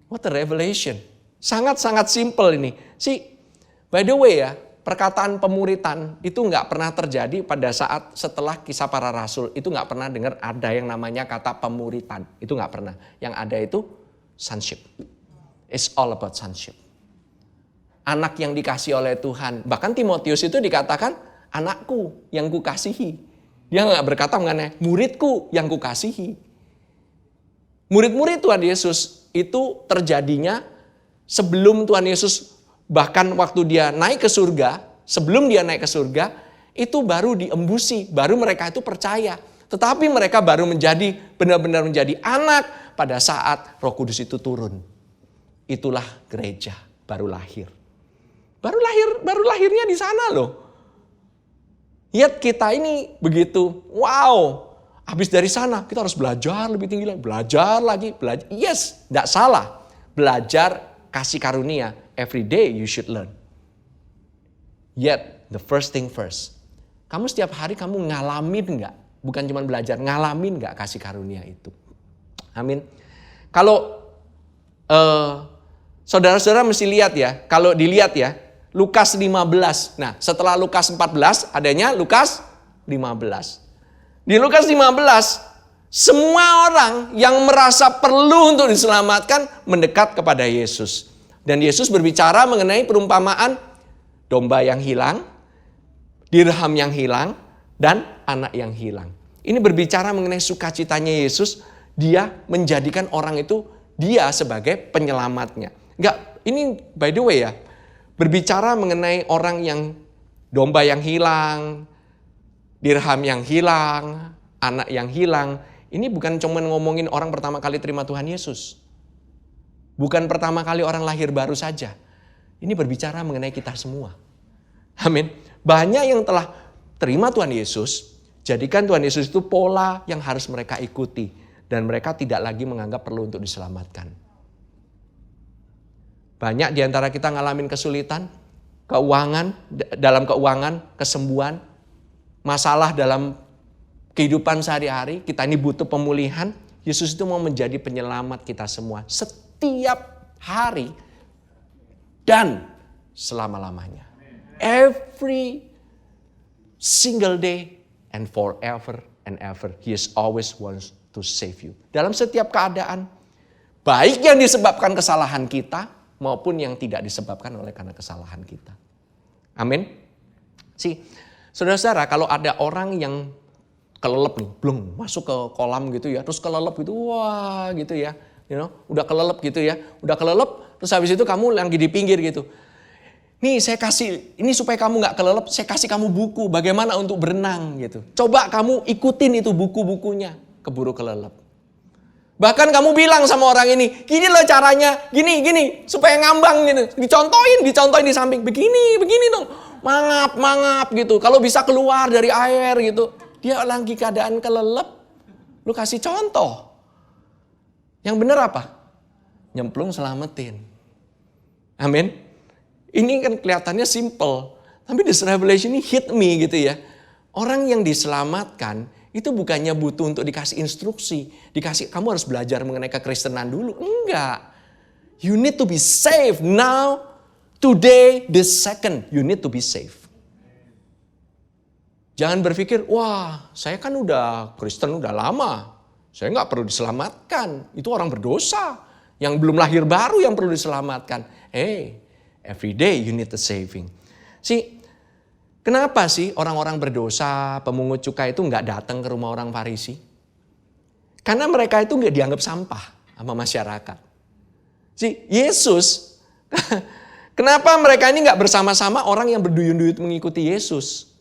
What a revelation. Sangat-sangat simple ini. By the way ya, perkataan pemuritan itu nggak pernah terjadi pada saat setelah Kisah Para Rasul. Itu nggak pernah dengar ada yang namanya kata pemuritan. Itu nggak pernah. Yang ada itu sonship. It's all about sonship. Anak yang dikasih oleh Tuhan. Bahkan Timotius itu dikatakan anakku yang kukasihi. Dia nggak berkata mengenai muridku yang kukasihi. Murid-murid Tuhan Yesus itu terjadinya sebelum Tuhan Yesus, bahkan waktu dia naik ke surga, sebelum dia naik ke surga, itu baru diembusi, baru mereka itu percaya. Tetapi mereka baru menjadi, benar-benar menjadi anak pada saat Roh Kudus itu turun. Itulah gereja, baru lahir. Baru lahirnya di sana loh. Lihat kita ini begitu, wow. Habis dari sana kita harus belajar lebih tinggi lagi, belajar lagi. Yes, tidak salah. Belajar kasih karunia. Every day you should learn. Yet, the first thing first. Kamu setiap hari kamu ngalamin nggak? Bukan cuma belajar, ngalamin nggak kasih karunia itu? Amin. Kalau saudara-saudara mesti lihat ya, kalau dilihat ya, Lukas 15. Nah, setelah Lukas 14 adanya Lukas 15. Di Lukas 15, semua orang yang merasa perlu untuk diselamatkan mendekat kepada Yesus. Dan Yesus berbicara mengenai perumpamaan domba yang hilang, dirham yang hilang, dan anak yang hilang. Ini berbicara mengenai sukacitanya Yesus, dia menjadikan orang itu dia sebagai penyelamatnya. Enggak, ini by the way ya, berbicara mengenai orang yang domba yang hilang, dirham yang hilang, anak yang hilang. Ini bukan cuma ngomongin orang pertama kali terima Tuhan Yesus. Bukan pertama kali orang lahir baru saja. Ini berbicara mengenai kita semua. Amin. Banyak yang telah terima Tuhan Yesus, jadikan Tuhan Yesus itu pola yang harus mereka ikuti. Dan mereka tidak lagi menganggap perlu untuk diselamatkan. Banyak di antara kita ngalamin kesulitan, dalam keuangan, kesembuhan, masalah dalam kehidupan sehari-hari, kita ini butuh pemulihan. Yesus itu mau menjadi penyelamat kita semua setiap hari dan selama-lamanya. Every single day and forever and ever, He is always wants to save you. Dalam setiap keadaan, baik yang disebabkan kesalahan kita maupun yang tidak disebabkan oleh karena kesalahan kita. Amin. Saudara-saudara, kalau ada orang yang kelelep nih, blung, masuk ke kolam gitu ya, terus kelelep gitu, wah gitu ya, udah kelelep gitu ya, udah kelelep, terus habis itu kamu lagi di pinggir gitu. Nih saya kasih, ini supaya kamu gak kelelep, saya kasih kamu buku bagaimana untuk berenang gitu. Coba kamu ikutin itu buku-bukunya, keburu kelelep. Bahkan kamu bilang sama orang ini, gini loh caranya, gini, supaya ngambang gitu. Dicontohin di samping, begini dong. Mangap gitu. Kalau bisa keluar dari air gitu. Dia lagi keadaan kelelep. Lu kasih contoh. Yang benar apa? Nyemplung selamatin. Amin. Ini kan kelihatannya simple. Tapi this revelation ini hit me gitu ya. Orang yang diselamatkan itu bukannya butuh untuk dikasih instruksi. Kamu harus belajar mengenai kekristenan dulu. Enggak. You need to be saved now. Today, this second, you need to be saved. Jangan berpikir, wah saya kan udah Kristen udah lama. Saya nggak perlu diselamatkan. Itu orang berdosa. Yang belum lahir baru yang perlu diselamatkan. Every day you need the saving. Kenapa sih orang-orang berdosa, pemungut cukai itu nggak datang ke rumah orang Farisi? Karena mereka itu nggak dianggap sampah sama masyarakat. Yesus... Kenapa mereka ini gak bersama-sama orang yang berduyun-duyun mengikuti Yesus?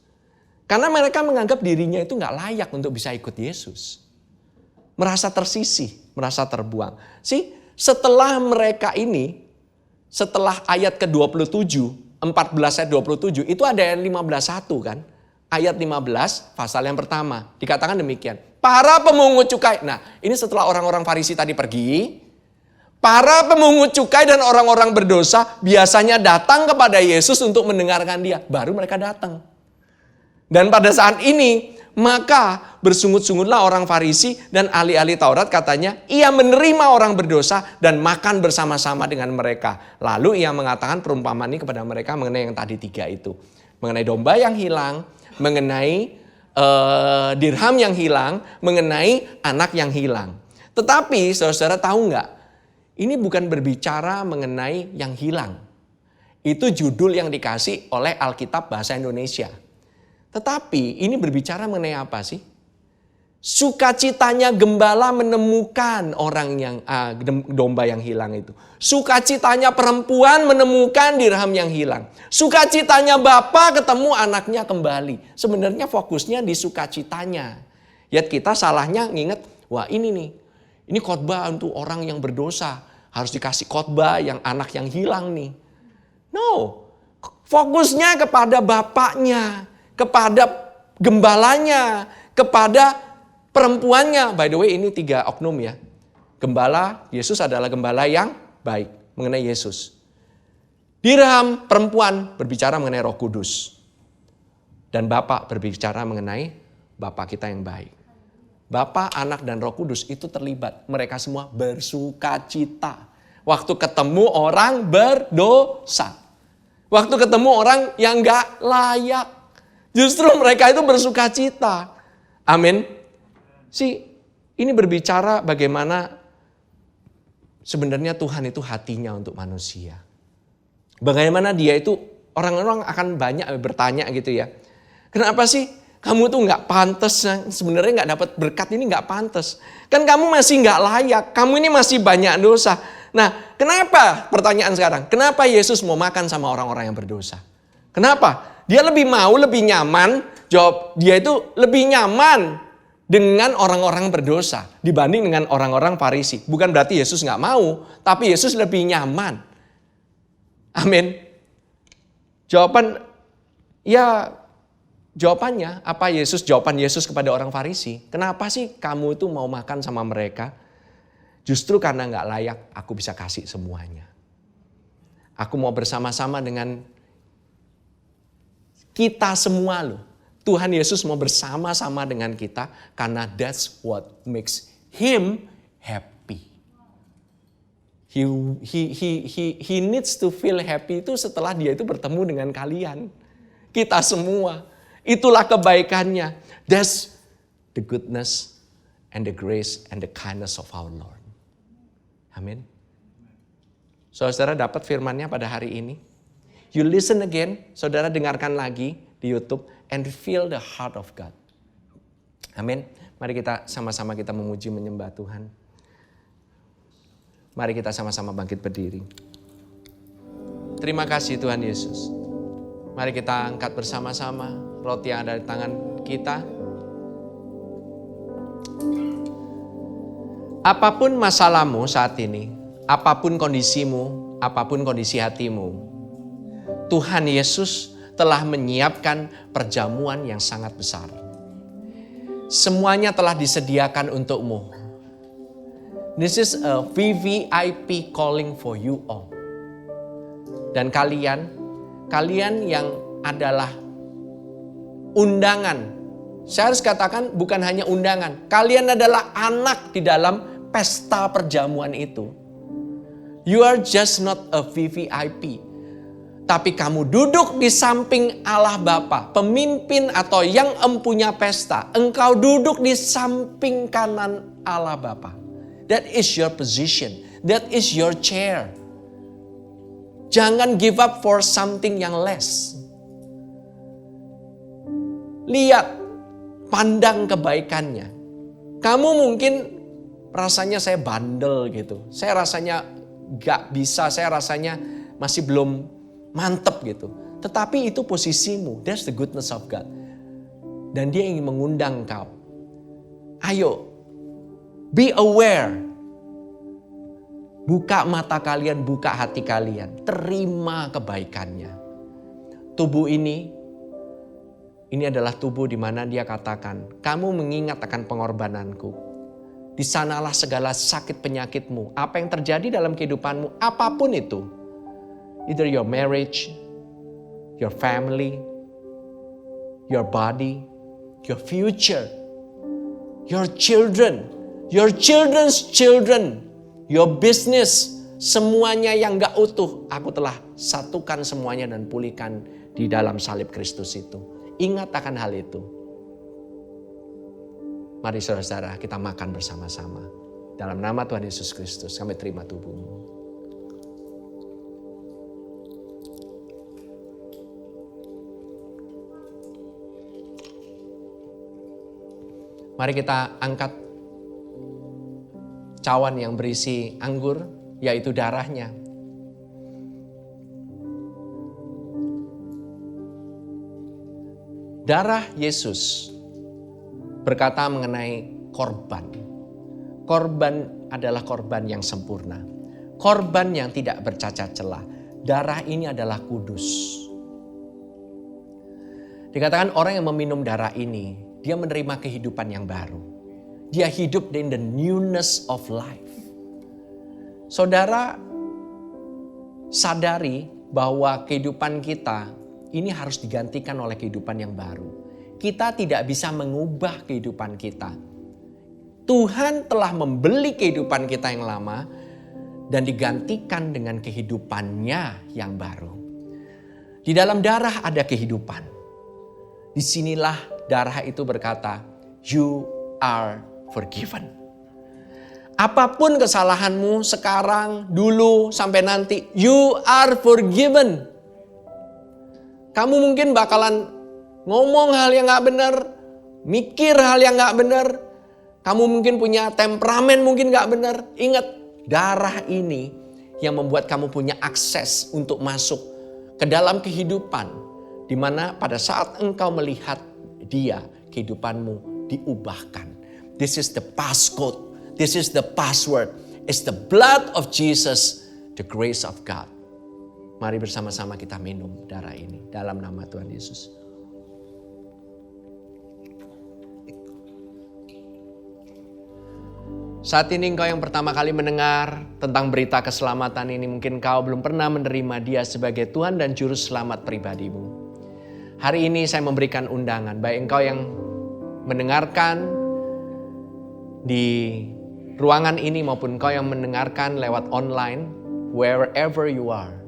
Karena mereka menganggap dirinya itu gak layak untuk bisa ikut Yesus. Merasa tersisih, merasa terbuang. Setelah mereka ini, setelah ayat ke-27, 14 ayat 27, itu ada ayat 15:1 kan? Ayat 15, pasal yang pertama, dikatakan demikian. Para pemungut cukai, nah ini setelah orang-orang Farisi tadi pergi, para pemungut cukai dan orang-orang berdosa biasanya datang kepada Yesus untuk mendengarkan dia. Baru mereka datang. Dan pada saat ini, maka bersungut-sungutlah orang Farisi dan ahli-ahli Taurat, katanya ia menerima orang berdosa dan makan bersama-sama dengan mereka. Lalu ia mengatakan perumpamaan ini kepada mereka mengenai yang tadi 3 itu. Mengenai domba yang hilang, mengenai dirham yang hilang, mengenai anak yang hilang. Tetapi saudara-saudara tahu nggak? Ini bukan berbicara mengenai yang hilang. Itu judul yang dikasih oleh Alkitab bahasa Indonesia. Tetapi ini berbicara mengenai apa sih? Sukacitanya gembala menemukan orang yang domba yang hilang itu. Sukacitanya perempuan menemukan dirham yang hilang. Sukacitanya bapak ketemu anaknya kembali. Sebenarnya fokusnya di sukacitanya. Ya kita salahnya nginget, wah ini nih. Ini khotbah untuk orang yang berdosa. Harus dikasih khotbah yang anak yang hilang nih. No. Fokusnya kepada bapaknya, kepada gembalanya, kepada perempuannya. By the way, ini 3 oknum ya. Gembala, Yesus adalah gembala yang baik mengenai Yesus. Dirham, perempuan berbicara mengenai Roh Kudus. Dan Bapak berbicara mengenai Bapak kita yang baik. Bapak, Anak, dan Roh Kudus itu terlibat. Mereka semua bersukacita. Waktu ketemu orang berdosa. Waktu ketemu orang yang gak layak. Justru mereka itu bersukacita. Amin. Ini berbicara bagaimana sebenarnya Tuhan itu hatinya untuk manusia. Bagaimana dia itu, orang-orang akan banyak bertanya gitu ya. Kenapa sih kamu tuh gak pantas, sebenarnya gak dapat berkat ini gak pantas. Kan kamu masih gak layak, kamu ini masih banyak dosa. Nah kenapa, pertanyaan sekarang, kenapa Yesus mau makan sama orang-orang yang berdosa? Kenapa? Dia lebih mau, lebih nyaman, jawab dia itu lebih nyaman dengan orang-orang berdosa dibanding dengan orang-orang Farisi. Bukan berarti Yesus gak mau, tapi Yesus lebih nyaman. Amin. Jawabannya apa jawaban Yesus kepada orang Farisi? Kenapa sih kamu itu mau makan sama mereka? Justru karena gak layak aku bisa kasih semuanya. Aku mau bersama-sama dengan kita semua loh. Tuhan Yesus mau bersama-sama dengan kita karena that's what makes him happy. He needs to feel happy itu setelah dia itu bertemu dengan kalian. Kita semua. Itulah kebaikannya. That's the goodness and the grace and the kindness of our Lord. Amin. Saudara dapat firman-Nya pada hari ini. You listen again, saudara dengarkan lagi di YouTube. And feel the heart of God. Amin. Mari kita sama-sama kita memuji menyembah Tuhan. Mari kita sama-sama bangkit berdiri. Terima kasih Tuhan Yesus. Mari kita angkat bersama-sama roti yang ada di tangan kita. Apapun masalahmu saat ini, apapun kondisimu, apapun kondisi hatimu, Tuhan Yesus telah menyiapkan perjamuan yang sangat besar. Semuanya telah disediakan untukmu. This is a VVIP calling for you all. Dan kalian yang adalah undangan. Saya harus katakan bukan hanya undangan. Kalian adalah anak di dalam pesta perjamuan itu. You are just not a VVIP. Tapi kamu duduk di samping Allah Bapa, pemimpin atau yang empunya pesta. Engkau duduk di samping kanan Allah Bapa. That is your position. That is your chair. Jangan give up for something yang less. Lihat, pandang kebaikannya. Kamu mungkin rasanya saya bandel gitu. Saya rasanya gak bisa, saya rasanya masih belum mantep gitu. Tetapi itu posisimu. That's the goodness of God. Dan dia ingin mengundang kau. Ayo. Be aware. Buka mata kalian, buka hati kalian. Terima kebaikannya. Tubuh ini adalah tubuh di mana dia katakan, kamu mengingat akan pengorbananku. Di sanalah segala sakit penyakitmu. Apa yang terjadi dalam kehidupanmu, apapun itu. Either your marriage, your family, your body, your future. your children, your children's children, your business, semuanya yang gak utuh, aku telah satukan semuanya dan pulihkan di dalam salib Kristus itu. Ingat akan hal itu. Mari saudara-saudara, kita makan bersama-sama. Dalam nama Tuhan Yesus Kristus, kami terima tubuhmu. Mari kita angkat cawan yang berisi anggur, yaitu darahnya. Darah Yesus berkata mengenai korban. Korban adalah korban yang sempurna. Korban yang tidak bercacat celah. Darah ini adalah kudus. Dikatakan orang yang meminum darah ini, dia menerima kehidupan yang baru. Dia hidup in the newness of life. Saudara sadari bahwa kehidupan kita ini harus digantikan oleh kehidupan yang baru. Kita tidak bisa mengubah kehidupan kita. Tuhan telah membeli kehidupan kita yang lama dan digantikan dengan kehidupannya yang baru. Di dalam darah ada kehidupan. Disinilah darah itu berkata, you are forgiven. Apapun kesalahanmu sekarang, dulu, sampai nanti, you are forgiven. Kamu mungkin bakalan ngomong hal yang gak benar, mikir hal yang gak benar. Kamu mungkin punya temperamen mungkin gak benar. Ingat, darah ini yang membuat kamu punya akses untuk masuk ke dalam kehidupan. Di mana pada saat engkau melihat dia, kehidupanmu diubahkan. This is the passcode. This is the password. It's the blood of Jesus, the grace of God. Mari bersama-sama kita minum darah ini dalam nama Tuhan Yesus. Saat ini engkau yang pertama kali mendengar tentang berita keselamatan ini, mungkin kau belum pernah menerima dia sebagai Tuhan dan Juru Selamat pribadimu. Hari ini saya memberikan undangan, baik engkau yang mendengarkan di ruangan ini maupun engkau yang mendengarkan lewat online, wherever you are.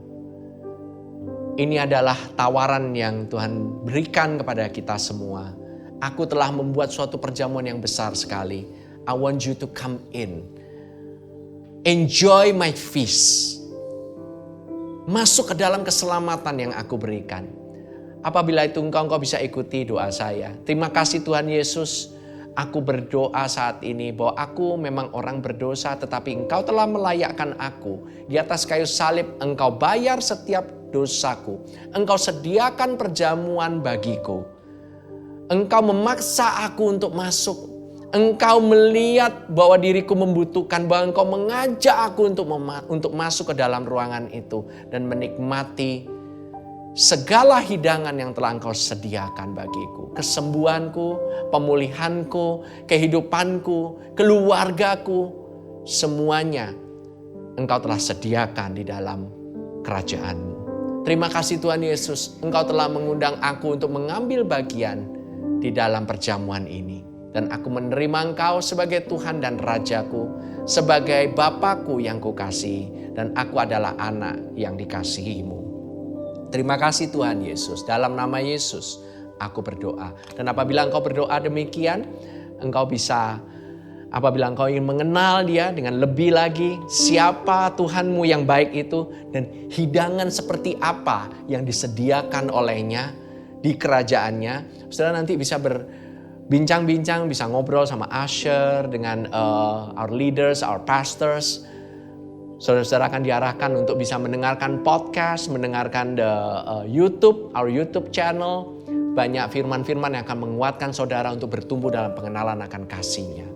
Ini adalah tawaran yang Tuhan berikan kepada kita semua. Aku telah membuat suatu perjamuan yang besar sekali. I want you to come in. Enjoy my feast. Masuk ke dalam keselamatan yang aku berikan. Apabila itu engkau bisa ikuti doa saya. Terima kasih Tuhan Yesus. Aku berdoa saat ini bahwa aku memang orang berdosa, tetapi engkau telah melayakkan aku. Di atas kayu salib engkau bayar setiap dosaku. Engkau sediakan perjamuan bagiku. Engkau memaksa aku untuk masuk. Engkau melihat bahwa diriku membutuhkan, bahwa engkau mengajak aku untuk masuk ke dalam ruangan itu dan menikmati segala hidangan yang telah engkau sediakan bagiku. Kesembuhanku, pemulihanku, kehidupanku, keluargaku, semuanya engkau telah sediakan di dalam kerajaan-Mu. Terima kasih Tuhan Yesus, engkau telah mengundang aku untuk mengambil bagian di dalam perjamuan ini. Dan aku menerima engkau sebagai Tuhan dan Rajaku, sebagai Bapakku yang kukasihi, dan aku adalah anak yang dikasihi-Mu. Terima kasih Tuhan Yesus, dalam nama Yesus aku berdoa. Dan apabila engkau berdoa demikian, engkau bisa, apabila engkau ingin mengenal dia dengan lebih lagi, siapa Tuhanmu yang baik itu, dan hidangan seperti apa yang disediakan olehnya di kerajaannya, saudara nanti bisa berbincang-bincang, bisa ngobrol sama usher, dengan our leaders, our pastors. Saudara-saudara akan diarahkan untuk bisa mendengarkan podcast, mendengarkan our YouTube channel. Banyak firman-firman yang akan menguatkan saudara untuk bertumbuh dalam pengenalan akan kasih-Nya.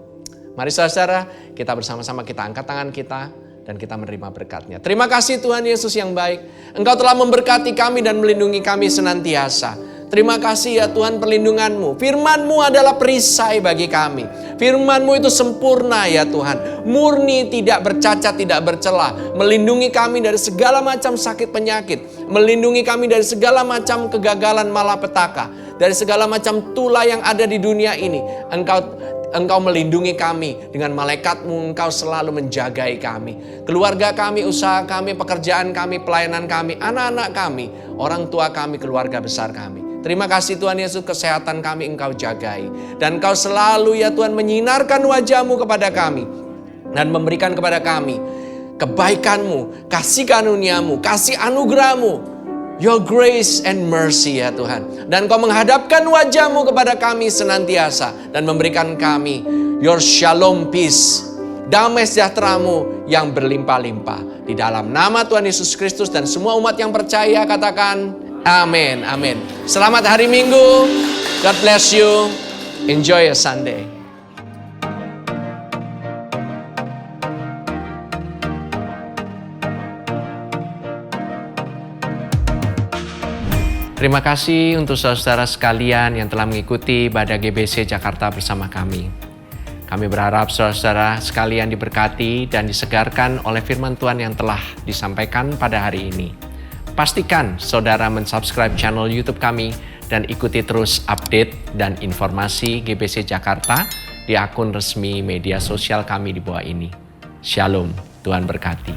Mari saudara, kita bersama-sama kita angkat tangan kita dan kita menerima berkat-Nya. Terima kasih Tuhan Yesus yang baik. Engkau telah memberkati kami dan melindungi kami senantiasa. Terima kasih ya Tuhan perlindungan-Mu. Firman-Mu adalah perisai bagi kami. Firman-Mu itu sempurna ya Tuhan. Murni, tidak bercacat, tidak bercela. Melindungi kami dari segala macam sakit penyakit. Melindungi kami dari segala macam kegagalan malapetaka. Dari segala macam tula yang ada di dunia ini. Engkau Engkau melindungi kami, dengan malaikat-Mu Engkau selalu menjagai kami. Keluarga kami, usaha kami, pekerjaan kami, pelayanan kami, anak-anak kami, orang tua kami, keluarga besar kami. Terima kasih Tuhan Yesus, kesehatan kami Engkau jagai. Dan Engkau selalu ya Tuhan menyinarkan wajah-Mu kepada kami. Dan memberikan kepada kami kebaikan-Mu, kasih karunia-Mu, kasih anugerah-Mu. Your grace and mercy ya Tuhan. Dan Kau menghadapkan wajah-Mu kepada kami senantiasa. Dan memberikan kami your shalom peace. Damai sejahtera-Mu yang berlimpah-limpah. Di dalam nama Tuhan Yesus Kristus dan semua umat yang percaya katakan amin, amin. Selamat hari Minggu. God bless you. Enjoy your Sunday. Terima kasih untuk saudara sekalian yang telah mengikuti ibadah GBC Jakarta bersama kami. Kami berharap saudara sekalian diberkati dan disegarkan oleh firman Tuhan yang telah disampaikan pada hari ini. Pastikan saudara mensubscribe channel YouTube kami dan ikuti terus update dan informasi GBC Jakarta di akun resmi media sosial kami di bawah ini. Shalom, Tuhan berkati.